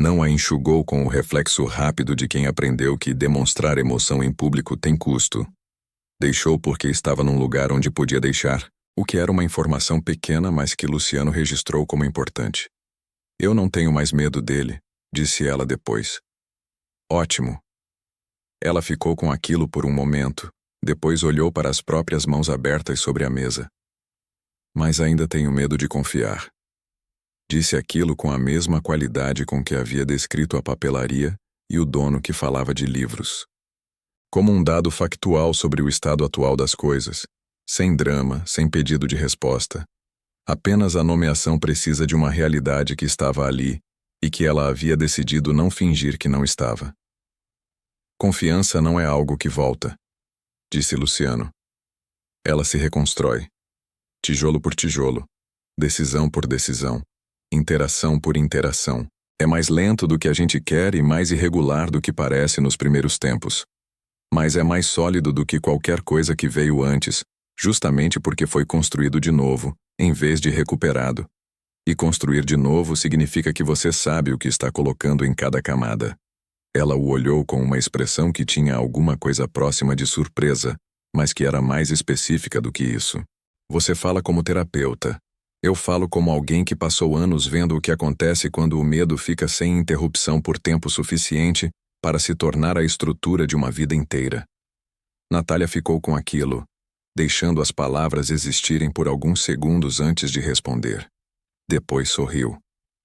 Não a enxugou com o reflexo rápido de quem aprendeu que demonstrar emoção em público tem custo. Deixou porque estava num lugar onde podia deixar, o que era uma informação pequena, mas que Luciano registrou como importante. Eu não tenho mais medo dele, disse ela depois. Ótimo. Ela ficou com aquilo por um momento, depois olhou para as próprias mãos abertas sobre a mesa. Mas ainda tenho medo de confiar. Disse aquilo com a mesma qualidade com que havia descrito a papelaria e o dono que falava de livros. Como um dado factual sobre o estado atual das coisas, sem drama, sem pedido de resposta. Apenas a nomeação precisa de uma realidade que estava ali e que ela havia decidido não fingir que não estava. Confiança não é algo que volta, disse Luciano. Ela se reconstrói. Tijolo por tijolo, decisão por decisão, interação por interação. É mais lento do que a gente quer e mais irregular do que parece nos primeiros tempos. Mas é mais sólido do que qualquer coisa que veio antes, justamente porque foi construído de novo, em vez de recuperado. E construir de novo significa que você sabe o que está colocando em cada camada. Ela o olhou com uma expressão que tinha alguma coisa próxima de surpresa, mas que era mais específica do que isso. Você fala como terapeuta. Eu falo como alguém que passou anos vendo o que acontece quando o medo fica sem interrupção por tempo suficiente para se tornar a estrutura de uma vida inteira. Natália ficou com aquilo, deixando as palavras existirem por alguns segundos antes de responder. Depois sorriu.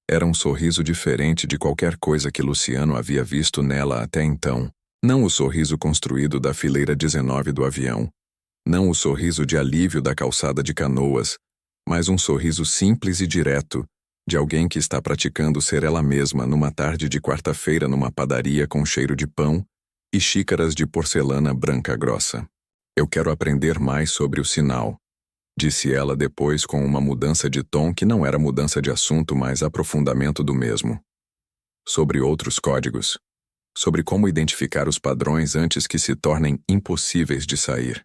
Era um sorriso diferente de qualquer coisa que Luciano havia visto nela até então. Não o sorriso construído da fileira 19 do avião. Não o sorriso de alívio da calçada de Canoas, mas um sorriso simples e direto, de alguém que está praticando ser ela mesma numa tarde de quarta-feira numa padaria com cheiro de pão e xícaras de porcelana branca grossa. Eu quero aprender mais sobre o sinal, disse ela depois com uma mudança de tom que não era mudança de assunto, mas aprofundamento do mesmo. Sobre outros códigos. Sobre como identificar os padrões antes que se tornem impossíveis de sair.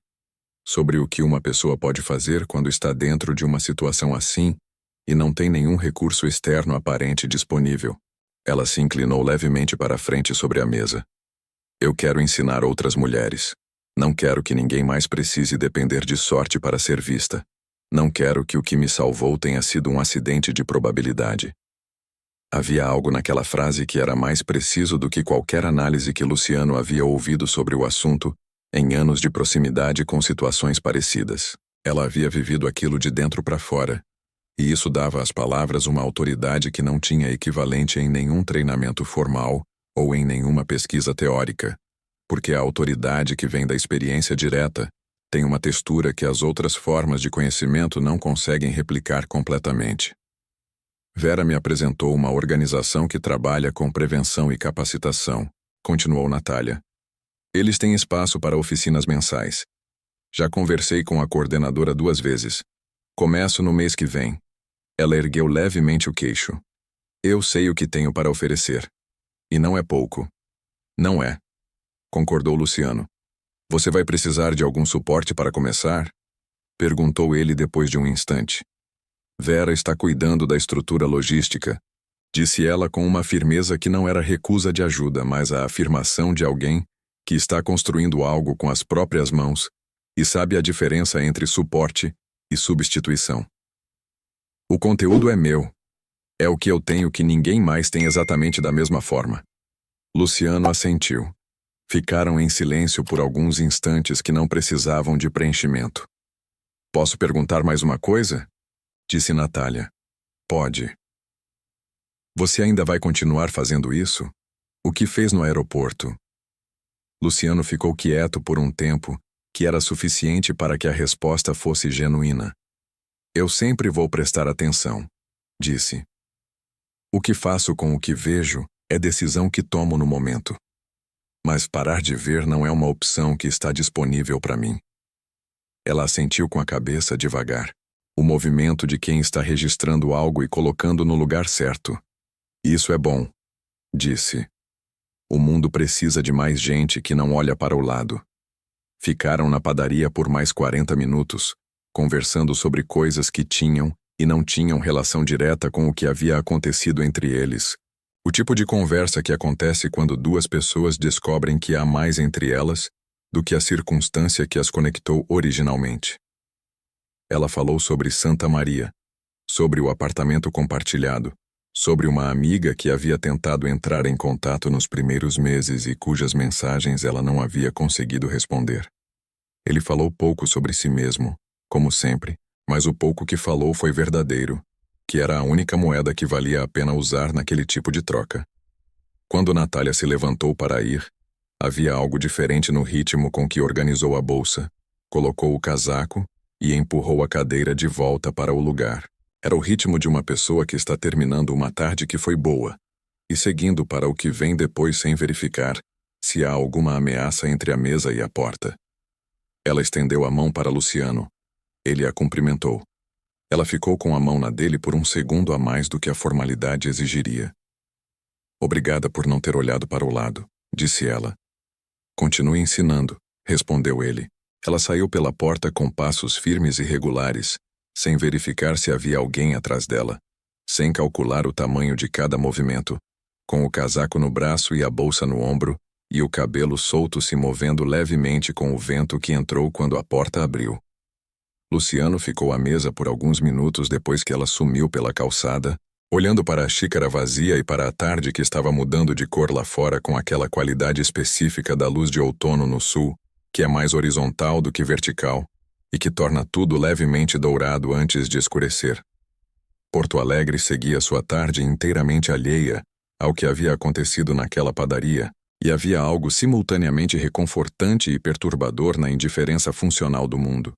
Sobre o que uma pessoa pode fazer quando está dentro de uma situação assim e não tem nenhum recurso externo aparente disponível. Ela se inclinou levemente para a frente sobre a mesa. Eu quero ensinar outras mulheres. Não quero que ninguém mais precise depender de sorte para ser vista. Não quero que o que me salvou tenha sido um acidente de probabilidade. Havia algo naquela frase que era mais preciso do que qualquer análise que Luciano havia ouvido sobre o assunto em anos de proximidade com situações parecidas. Ela havia vivido aquilo de dentro para fora, e isso dava às palavras uma autoridade que não tinha equivalente em nenhum treinamento formal ou em nenhuma pesquisa teórica, porque a autoridade que vem da experiência direta tem uma textura que as outras formas de conhecimento não conseguem replicar completamente. Vera me apresentou uma organização que trabalha com prevenção e capacitação, continuou Natália. Eles têm espaço para oficinas mensais. Já conversei com a coordenadora 2 vezes. Começo no mês que vem. Ela ergueu levemente o queixo. Eu sei o que tenho para oferecer. E não é pouco. Não é. Concordou Luciano. Você vai precisar de algum suporte para começar? Perguntou ele depois de um instante. Vera está cuidando da estrutura logística, disse ela com uma firmeza que não era recusa de ajuda, mas a afirmação de alguém que está construindo algo com as próprias mãos e sabe a diferença entre suporte e substituição. O conteúdo é meu. É o que eu tenho que ninguém mais tem exatamente da mesma forma. Luciano assentiu. Ficaram em silêncio por alguns instantes que não precisavam de preenchimento. Posso perguntar mais uma coisa? Disse Natália. Pode. Você ainda vai continuar fazendo isso? O que fez no aeroporto? Luciano ficou quieto por um tempo, que era suficiente para que a resposta fosse genuína. Eu sempre vou prestar atenção, disse. O que faço com o que vejo é decisão que tomo no momento. Mas parar de ver não é uma opção que está disponível para mim. Ela assentiu com a cabeça devagar, o movimento de quem está registrando algo e colocando no lugar certo. Isso é bom, disse. O mundo precisa de mais gente que não olha para o lado. Ficaram na padaria por mais 40 minutos, conversando sobre coisas que tinham e não tinham relação direta com o que havia acontecido entre eles. O tipo de conversa que acontece quando duas pessoas descobrem que há mais entre elas do que a circunstância que as conectou originalmente. Ela falou sobre Santa Maria, sobre o apartamento compartilhado, sobre uma amiga que havia tentado entrar em contato nos primeiros meses e cujas mensagens ela não havia conseguido responder. Ele falou pouco sobre si mesmo, como sempre, mas o pouco que falou foi verdadeiro, que era a única moeda que valia a pena usar naquele tipo de troca. Quando Natália se levantou para ir, havia algo diferente no ritmo com que organizou a bolsa, colocou o casaco e empurrou a cadeira de volta para o lugar. Era o ritmo de uma pessoa que está terminando uma tarde que foi boa e seguindo para o que vem depois sem verificar se há alguma ameaça entre a mesa e a porta. Ela estendeu a mão para Luciano. Ele a cumprimentou. Ela ficou com a mão na dele por um segundo a mais do que a formalidade exigiria. Obrigada por não ter olhado para o lado, disse ela. Continue ensinando, respondeu ele. Ela saiu pela porta com passos firmes e regulares, sem verificar se havia alguém atrás dela, sem calcular o tamanho de cada movimento, com o casaco no braço e a bolsa no ombro, e o cabelo solto se movendo levemente com o vento que entrou quando a porta abriu. Luciano ficou à mesa por alguns minutos depois que ela sumiu pela calçada, olhando para a xícara vazia e para a tarde que estava mudando de cor lá fora com aquela qualidade específica da luz de outono no sul, que é mais horizontal do que vertical, e que torna tudo levemente dourado antes de escurecer. Porto Alegre seguia sua tarde inteiramente alheia ao que havia acontecido naquela padaria, e havia algo simultaneamente reconfortante e perturbador na indiferença funcional do mundo,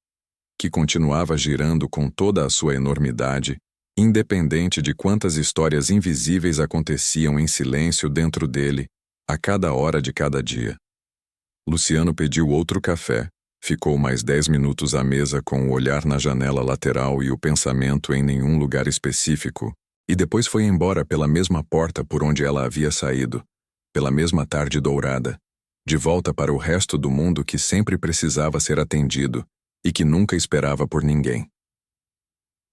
que continuava girando com toda a sua enormidade, independente de quantas histórias invisíveis aconteciam em silêncio dentro dele, a cada hora de cada dia. Luciano pediu outro café, ficou mais 10 minutos à mesa com o olhar na janela lateral e o pensamento em nenhum lugar específico, e depois foi embora pela mesma porta por onde ela havia saído, pela mesma tarde dourada, de volta para o resto do mundo que sempre precisava ser atendido e que nunca esperava por ninguém.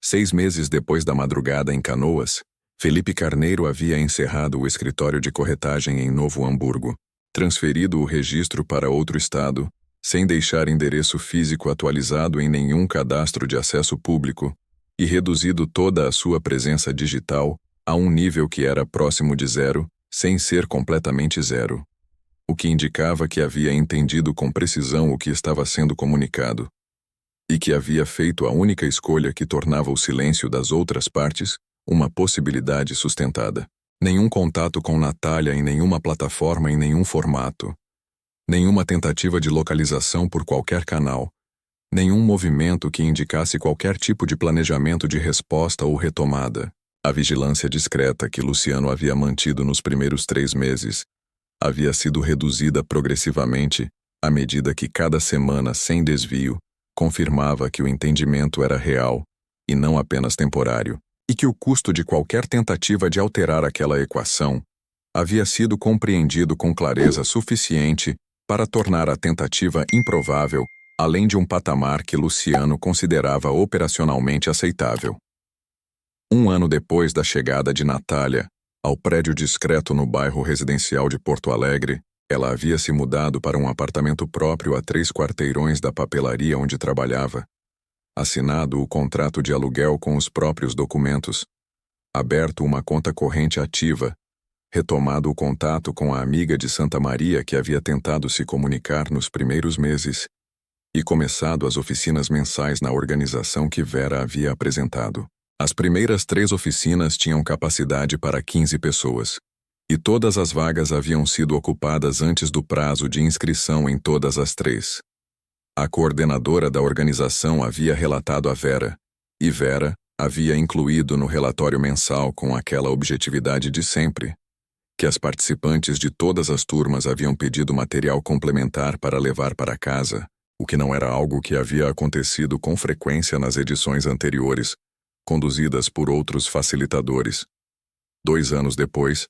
6 meses depois da madrugada em Canoas, Felipe Carneiro havia encerrado o escritório de corretagem em Novo Hamburgo, transferido o registro para outro estado, sem deixar endereço físico atualizado em nenhum cadastro de acesso público, e reduzido toda a sua presença digital a um nível que era próximo de zero, sem ser completamente zero. O que indicava que havia entendido com precisão o que estava sendo comunicado, e que havia feito a única escolha que tornava o silêncio das outras partes uma possibilidade sustentada. Nenhum contato com Natália em nenhuma plataforma em nenhum formato. Nenhuma tentativa de localização por qualquer canal. Nenhum movimento que indicasse qualquer tipo de planejamento de resposta ou retomada. A vigilância discreta que Luciano havia mantido nos primeiros 3 meses havia sido reduzida progressivamente à medida que cada semana, sem desvio, confirmava que o entendimento era real e não apenas temporário, e que o custo de qualquer tentativa de alterar aquela equação havia sido compreendido com clareza suficiente para tornar a tentativa improvável além de um patamar que Luciano considerava operacionalmente aceitável. Um ano depois da chegada de Natália ao prédio discreto no bairro residencial de Porto Alegre, ela havia se mudado para um apartamento próprio a 3 quarteirões da papelaria onde trabalhava, assinado o contrato de aluguel com os próprios documentos, aberto uma conta corrente ativa, retomado o contato com a amiga de Santa Maria que havia tentado se comunicar nos primeiros meses e começado as oficinas mensais na organização que Vera havia apresentado. As primeiras 3 oficinas tinham capacidade para 15 pessoas, e todas as vagas haviam sido ocupadas antes do prazo de inscrição em todas as 3. A coordenadora da organização havia relatado a Vera, e Vera havia incluído no relatório mensal com aquela objetividade de sempre, que as participantes de todas as turmas haviam pedido material complementar para levar para casa, o que não era algo que havia acontecido com frequência nas edições anteriores, conduzidas por outros facilitadores. 2 anos depois,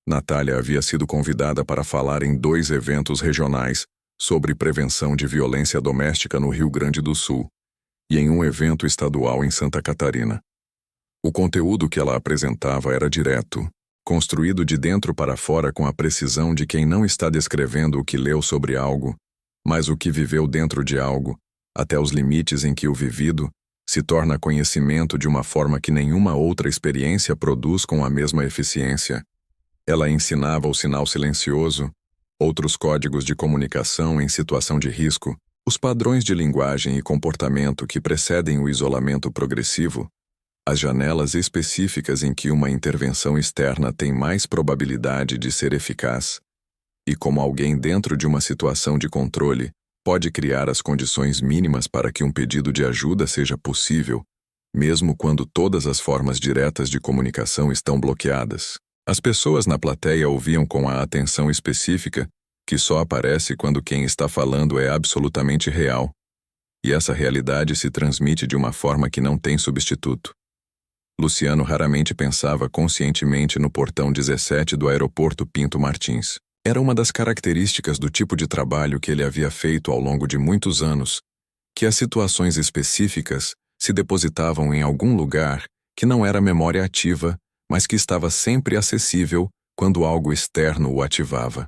Natália havia sido convidada para falar em 2 eventos regionais sobre prevenção de violência doméstica no Rio Grande do Sul e em um evento estadual em Santa Catarina. O conteúdo que ela apresentava era direto, construído de dentro para fora com a precisão de quem não está descrevendo o que leu sobre algo, mas o que viveu dentro de algo, até os limites em que o vivido se torna conhecimento de uma forma que nenhuma outra experiência produz com a mesma eficiência. Ela ensinava o sinal silencioso, outros códigos de comunicação em situação de risco, os padrões de linguagem e comportamento que precedem o isolamento progressivo, as janelas específicas em que uma intervenção externa tem mais probabilidade de ser eficaz, e como alguém dentro de uma situação de controle pode criar as condições mínimas para que um pedido de ajuda seja possível, mesmo quando todas as formas diretas de comunicação estão bloqueadas. As pessoas na plateia ouviam com a atenção específica que só aparece quando quem está falando é absolutamente real, e essa realidade se transmite de uma forma que não tem substituto. Luciano raramente pensava conscientemente no portão 17 do aeroporto Pinto Martins. Era uma das características do tipo de trabalho que ele havia feito ao longo de muitos anos, que as situações específicas se depositavam em algum lugar que não era memória ativa, mas que estava sempre acessível quando algo externo o ativava.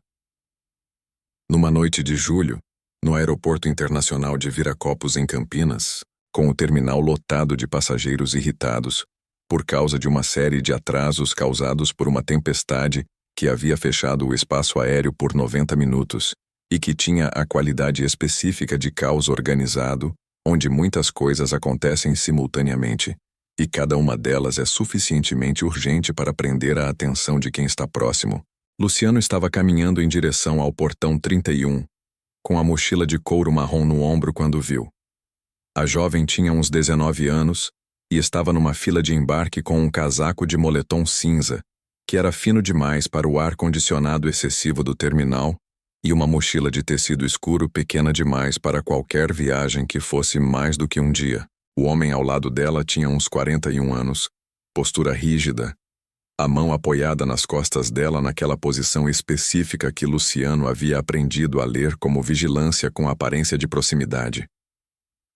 Numa noite de julho, no Aeroporto Internacional de Viracopos, em Campinas, com o terminal lotado de passageiros irritados, por causa de uma série de atrasos causados por uma tempestade que havia fechado o espaço aéreo por 90 minutos e que tinha a qualidade específica de caos organizado, onde muitas coisas acontecem simultaneamente, e cada uma delas é suficientemente urgente para prender a atenção de quem está próximo. Luciano estava caminhando em direção ao portão 31, com a mochila de couro marrom no ombro quando viu. A jovem tinha uns 19 anos e estava numa fila de embarque com um casaco de moletom cinza, que era fino demais para o ar-condicionado excessivo do terminal, e uma mochila de tecido escuro pequena demais para qualquer viagem que fosse mais do que um dia. O homem ao lado dela tinha uns 41 anos, postura rígida, a mão apoiada nas costas dela naquela posição específica que Luciano havia aprendido a ler como vigilância com aparência de proximidade.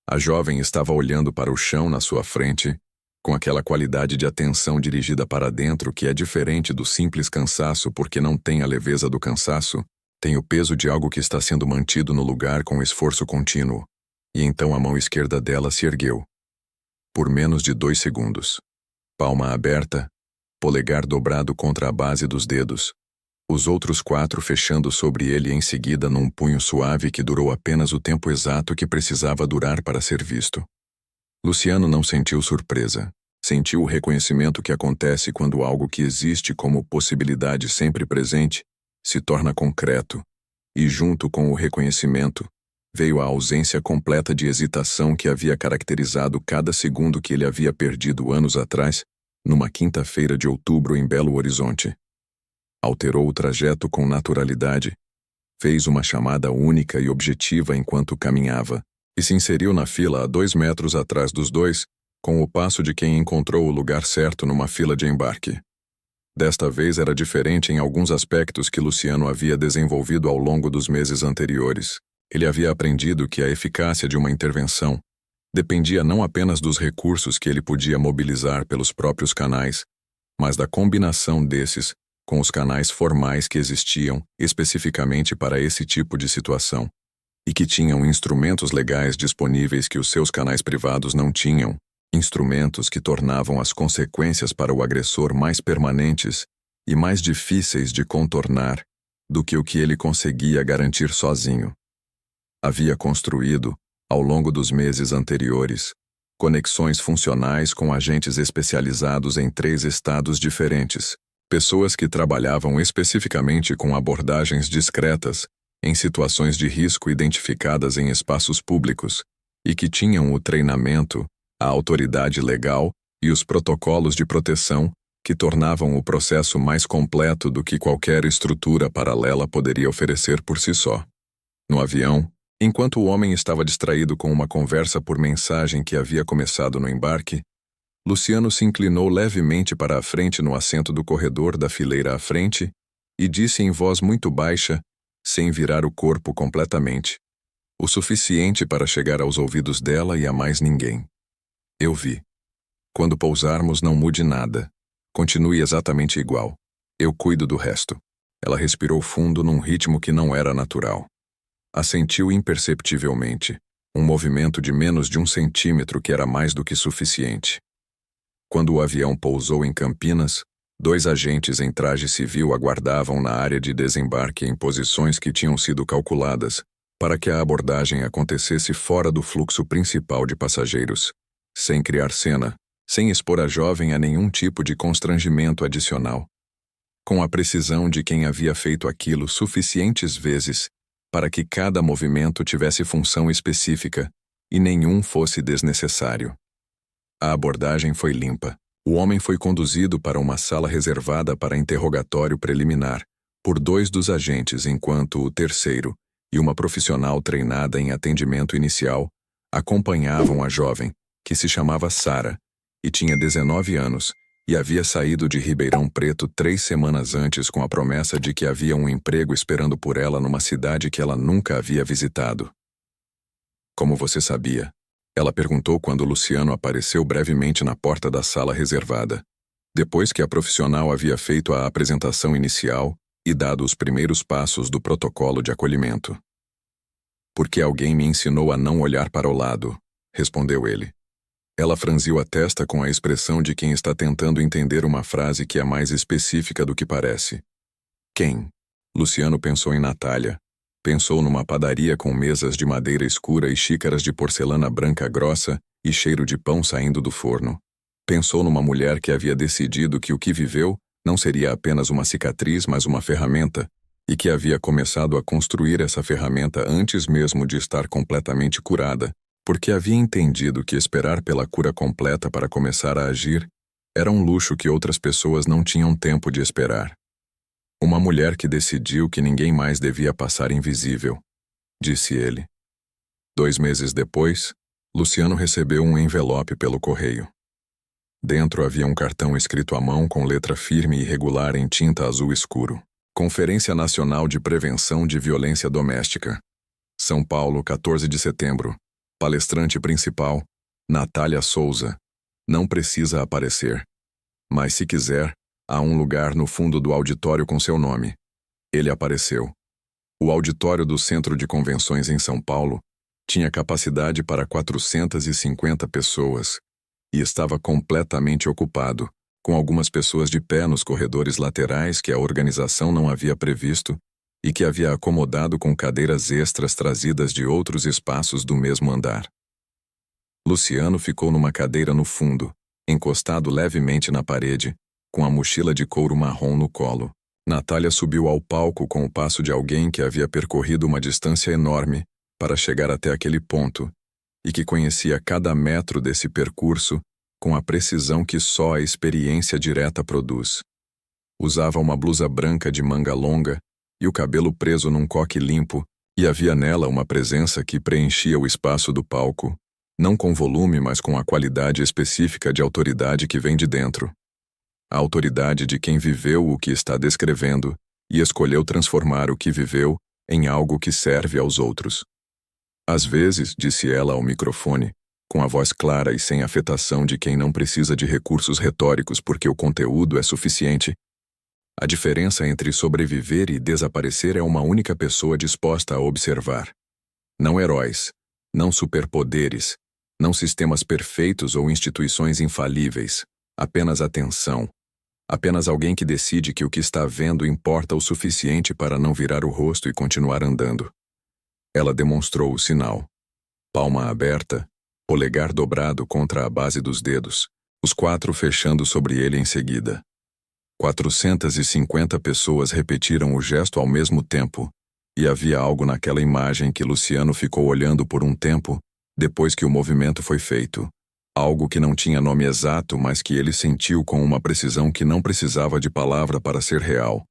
A jovem estava olhando para o chão na sua frente, com aquela qualidade de atenção dirigida para dentro que é diferente do simples cansaço porque não tem a leveza do cansaço, tem o peso de algo que está sendo mantido no lugar com esforço contínuo, e então a mão esquerda dela se ergueu. Por menos de 2 segundos. Palma aberta, polegar dobrado contra a base dos dedos, os outros 4 fechando sobre ele em seguida num punho suave que durou apenas o tempo exato que precisava durar para ser visto. Luciano não sentiu surpresa. Sentiu o reconhecimento que acontece quando algo que existe como possibilidade sempre presente se torna concreto, e junto com o reconhecimento, veio a ausência completa de hesitação que havia caracterizado cada segundo que ele havia perdido anos atrás, numa quinta-feira de outubro em Belo Horizonte. Alterou o trajeto com naturalidade, fez uma chamada única e objetiva enquanto caminhava, e se inseriu na fila a 2 metros atrás dos 2, com o passo de quem encontrou o lugar certo numa fila de embarque. Desta vez era diferente em alguns aspectos que Luciano havia desenvolvido ao longo dos meses anteriores. Ele havia aprendido que a eficácia de uma intervenção dependia não apenas dos recursos que ele podia mobilizar pelos próprios canais, mas da combinação desses com os canais formais que existiam especificamente para esse tipo de situação, e que tinham instrumentos legais disponíveis que os seus canais privados não tinham, instrumentos que tornavam as consequências para o agressor mais permanentes e mais difíceis de contornar do que o que ele conseguia garantir sozinho. Havia construído, ao longo dos meses anteriores, conexões funcionais com agentes especializados em 3 estados diferentes, pessoas que trabalhavam especificamente com abordagens discretas em situações de risco identificadas em espaços públicos e que tinham o treinamento, a autoridade legal e os protocolos de proteção que tornavam o processo mais completo do que qualquer estrutura paralela poderia oferecer por si só. No avião, enquanto o homem estava distraído com uma conversa por mensagem que havia começado no embarque, Luciano se inclinou levemente para a frente no assento do corredor da fileira à frente e disse em voz muito baixa, sem virar o corpo completamente, o suficiente para chegar aos ouvidos dela e a mais ninguém. Eu vi. Quando pousarmos, não mude nada. Continue exatamente igual. Eu cuido do resto. Ela respirou fundo num ritmo que não era natural. Assentiu imperceptivelmente, um movimento de menos de 1 centímetro que era mais do que suficiente. Quando o avião pousou em Campinas, 2 agentes em traje civil aguardavam na área de desembarque em posições que tinham sido calculadas para que a abordagem acontecesse fora do fluxo principal de passageiros, sem criar cena, sem expor a jovem a nenhum tipo de constrangimento adicional, com a precisão de quem havia feito aquilo suficientes vezes para que cada movimento tivesse função específica e nenhum fosse desnecessário. A abordagem foi limpa. O homem foi conduzido para uma sala reservada para interrogatório preliminar por 2 dos agentes, enquanto o terceiro e uma profissional treinada em atendimento inicial acompanhavam a jovem, que se chamava Sara, e tinha 19 anos, e havia saído de Ribeirão Preto 3 semanas antes com a promessa de que havia um emprego esperando por ela numa cidade que ela nunca havia visitado. Como você sabia? Ela perguntou quando Luciano apareceu brevemente na porta da sala reservada, depois que a profissional havia feito a apresentação inicial e dado os primeiros passos do protocolo de acolhimento. Porque alguém me ensinou a não olhar para o lado, respondeu ele. Ela franziu a testa com a expressão de quem está tentando entender uma frase que é mais específica do que parece. Quem? Luciano pensou em Natália. Pensou numa padaria com mesas de madeira escura e xícaras de porcelana branca grossa e cheiro de pão saindo do forno. Pensou numa mulher que havia decidido que o que viveu não seria apenas uma cicatriz, mas uma ferramenta, e que havia começado a construir essa ferramenta antes mesmo de estar completamente curada, porque havia entendido que esperar pela cura completa para começar a agir era um luxo que outras pessoas não tinham tempo de esperar. Uma mulher que decidiu que ninguém mais devia passar invisível, disse ele. 2 meses depois, Luciano recebeu um envelope pelo correio. Dentro havia um cartão escrito à mão com letra firme e regular em tinta azul escuro. Conferência Nacional de Prevenção de Violência Doméstica. São Paulo, 14 de setembro. Palestrante principal, Natália Souza. Não precisa aparecer. Mas se quiser, há um lugar no fundo do auditório com seu nome. Ele apareceu. O auditório do Centro de Convenções em São Paulo tinha capacidade para 450 pessoas e estava completamente ocupado, com algumas pessoas de pé nos corredores laterais que a organização não havia previsto e que havia acomodado com cadeiras extras trazidas de outros espaços do mesmo andar. Luciano ficou numa cadeira no fundo, encostado levemente na parede, com a mochila de couro marrom no colo. Natália subiu ao palco com o passo de alguém que havia percorrido uma distância enorme para chegar até aquele ponto, e que conhecia cada metro desse percurso com a precisão que só a experiência direta produz. Usava uma blusa branca de manga longa e o cabelo preso num coque limpo, e havia nela uma presença que preenchia o espaço do palco, não com volume, mas com a qualidade específica de autoridade que vem de dentro. A autoridade de quem viveu o que está descrevendo e escolheu transformar o que viveu em algo que serve aos outros. Às vezes, disse ela ao microfone, com a voz clara e sem afetação de quem não precisa de recursos retóricos porque o conteúdo é suficiente, a diferença entre sobreviver e desaparecer é uma única pessoa disposta a observar. Não heróis, não superpoderes, não sistemas perfeitos ou instituições infalíveis, apenas atenção. Apenas alguém que decide que o que está vendo importa o suficiente para não virar o rosto e continuar andando. Ela demonstrou o sinal. Palma aberta, polegar dobrado contra a base dos dedos, os 4 fechando sobre ele em seguida. 450 pessoas repetiram o gesto ao mesmo tempo, e havia algo naquela imagem que Luciano ficou olhando por um tempo, depois que o movimento foi feito. Algo que não tinha nome exato, mas que ele sentiu com uma precisão que não precisava de palavra para ser real.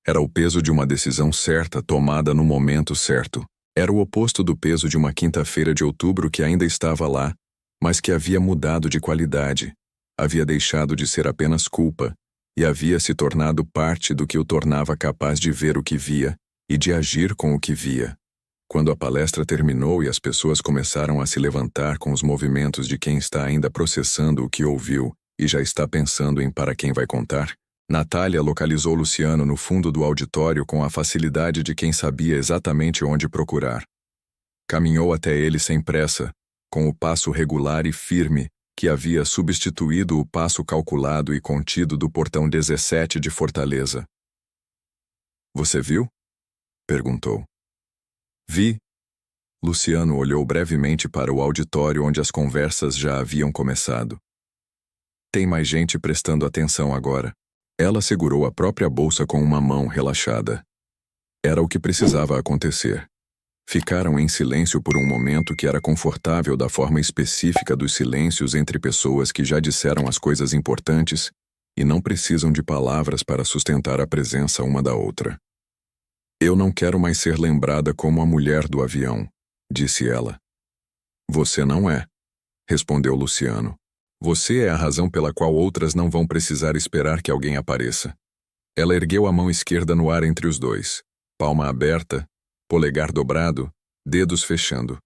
Era o peso de uma decisão certa tomada no momento certo. Era o oposto do peso de uma quinta-feira de outubro que ainda estava lá, mas que havia mudado de qualidade. Havia deixado de ser apenas culpa, e havia se tornado parte do que o tornava capaz de ver o que via e de agir com o que via. Quando a palestra terminou e as pessoas começaram a se levantar com os movimentos de quem está ainda processando o que ouviu e já está pensando em para quem vai contar, Natália localizou Luciano no fundo do auditório com a facilidade de quem sabia exatamente onde procurar. Caminhou até ele sem pressa, com o passo regular e firme que havia substituído o passo calculado e contido do portão 17 de Fortaleza. "Você viu?" perguntou. "Vi." Luciano olhou brevemente para o auditório onde as conversas já haviam começado. "Tem mais gente prestando atenção agora." Ela segurou a própria bolsa com uma mão relaxada. Era o que precisava acontecer. Ficaram em silêncio por um momento que era confortável da forma específica dos silêncios entre pessoas que já disseram as coisas importantes e não precisam de palavras para sustentar a presença uma da outra. "Eu não quero mais ser lembrada como a mulher do avião", disse ela. "Você não é", respondeu Luciano. "Você é a razão pela qual outras não vão precisar esperar que alguém apareça." Ela ergueu a mão esquerda no ar entre os dois, palma aberta, polegar dobrado, dedos fechando.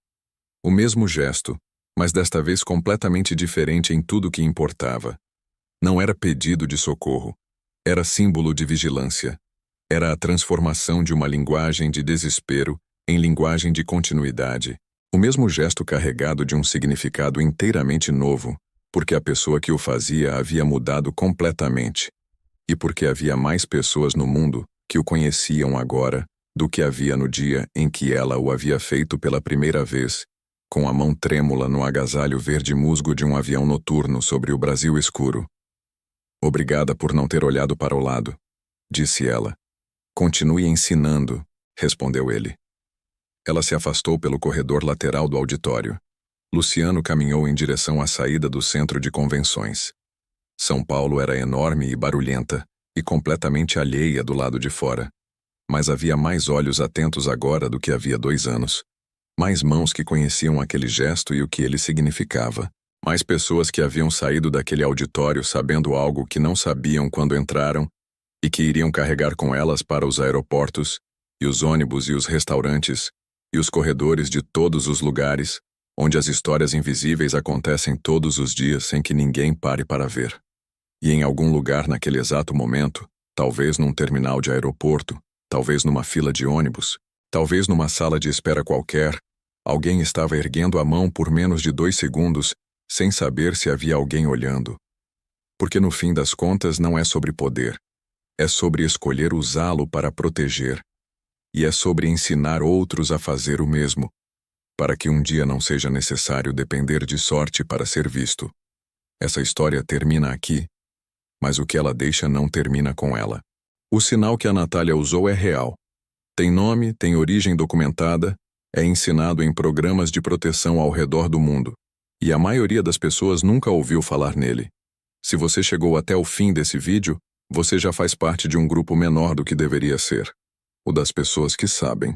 O mesmo gesto, mas desta vez completamente diferente em tudo que importava. Não era pedido de socorro, era símbolo de vigilância. Era a transformação de uma linguagem de desespero em linguagem de continuidade. O mesmo gesto carregado de um significado inteiramente novo, porque a pessoa que o fazia havia mudado completamente. E porque havia mais pessoas no mundo que o conheciam agora do que havia no dia em que ela o havia feito pela primeira vez, com a mão trêmula no agasalho verde musgo de um avião noturno sobre o Brasil escuro. "Obrigada por não ter olhado para o lado", disse ela. "Continue ensinando", respondeu ele. Ela se afastou pelo corredor lateral do auditório. Luciano caminhou em direção à saída do centro de convenções. São Paulo era enorme e barulhenta, e completamente alheia do lado de fora. Mas havia mais olhos atentos agora do que havia 2 anos. Mais mãos que conheciam aquele gesto e o que ele significava. Mais pessoas que haviam saído daquele auditório sabendo algo que não sabiam quando entraram e que iriam carregar com elas para os aeroportos, e os ônibus e os restaurantes, e os corredores de todos os lugares, onde as histórias invisíveis acontecem todos os dias sem que ninguém pare para ver. E em algum lugar naquele exato momento, talvez num terminal de aeroporto, talvez numa fila de ônibus, talvez numa sala de espera qualquer, alguém estava erguendo a mão por menos de 2 segundos, sem saber se havia alguém olhando. Porque no fim das contas não é sobre poder, é sobre escolher usá-lo para proteger, e é sobre ensinar outros a fazer o mesmo, para que um dia não seja necessário depender de sorte para ser visto. Essa história termina aqui, mas o que ela deixa não termina com ela. O sinal que a Natália usou é real. Tem nome, tem origem documentada, é ensinado em programas de proteção ao redor do mundo, e a maioria das pessoas nunca ouviu falar nele. Se você chegou até o fim desse vídeo, você já faz parte de um grupo menor do que deveria ser, o das pessoas que sabem.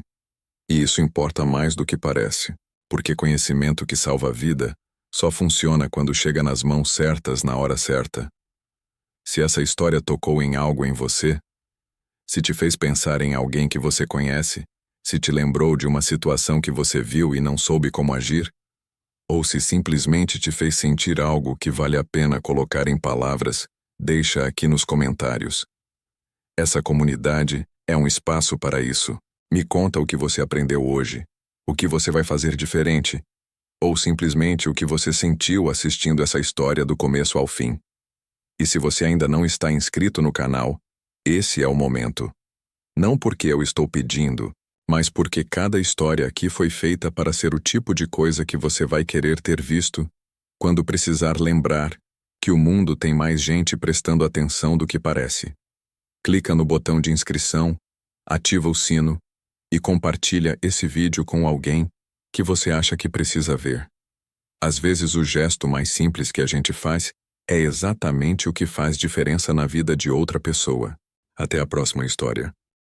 E isso importa mais do que parece, porque conhecimento que salva a vida só funciona quando chega nas mãos certas na hora certa. Se essa história tocou em algo em você, se te fez pensar em alguém que você conhece, Se te lembrou de uma situação que você viu e não soube como agir, ou se simplesmente te fez sentir algo que vale a pena colocar em palavras, deixa aqui nos comentários. Essa comunidade é um espaço para isso. Me conta o que você aprendeu hoje, o que você vai fazer diferente, ou simplesmente o que você sentiu assistindo essa história do começo ao fim. E se você ainda não está inscrito no canal, esse é o momento. Não porque eu estou pedindo, mas porque cada história aqui foi feita para ser o tipo de coisa que você vai querer ter visto quando precisar lembrar que o mundo tem mais gente prestando atenção do que parece. Clica no botão de inscrição, ativa o sino e compartilha esse vídeo com alguém que você acha que precisa ver. Às vezes o gesto mais simples que a gente faz é exatamente o que faz diferença na vida de outra pessoa. Até a próxima história.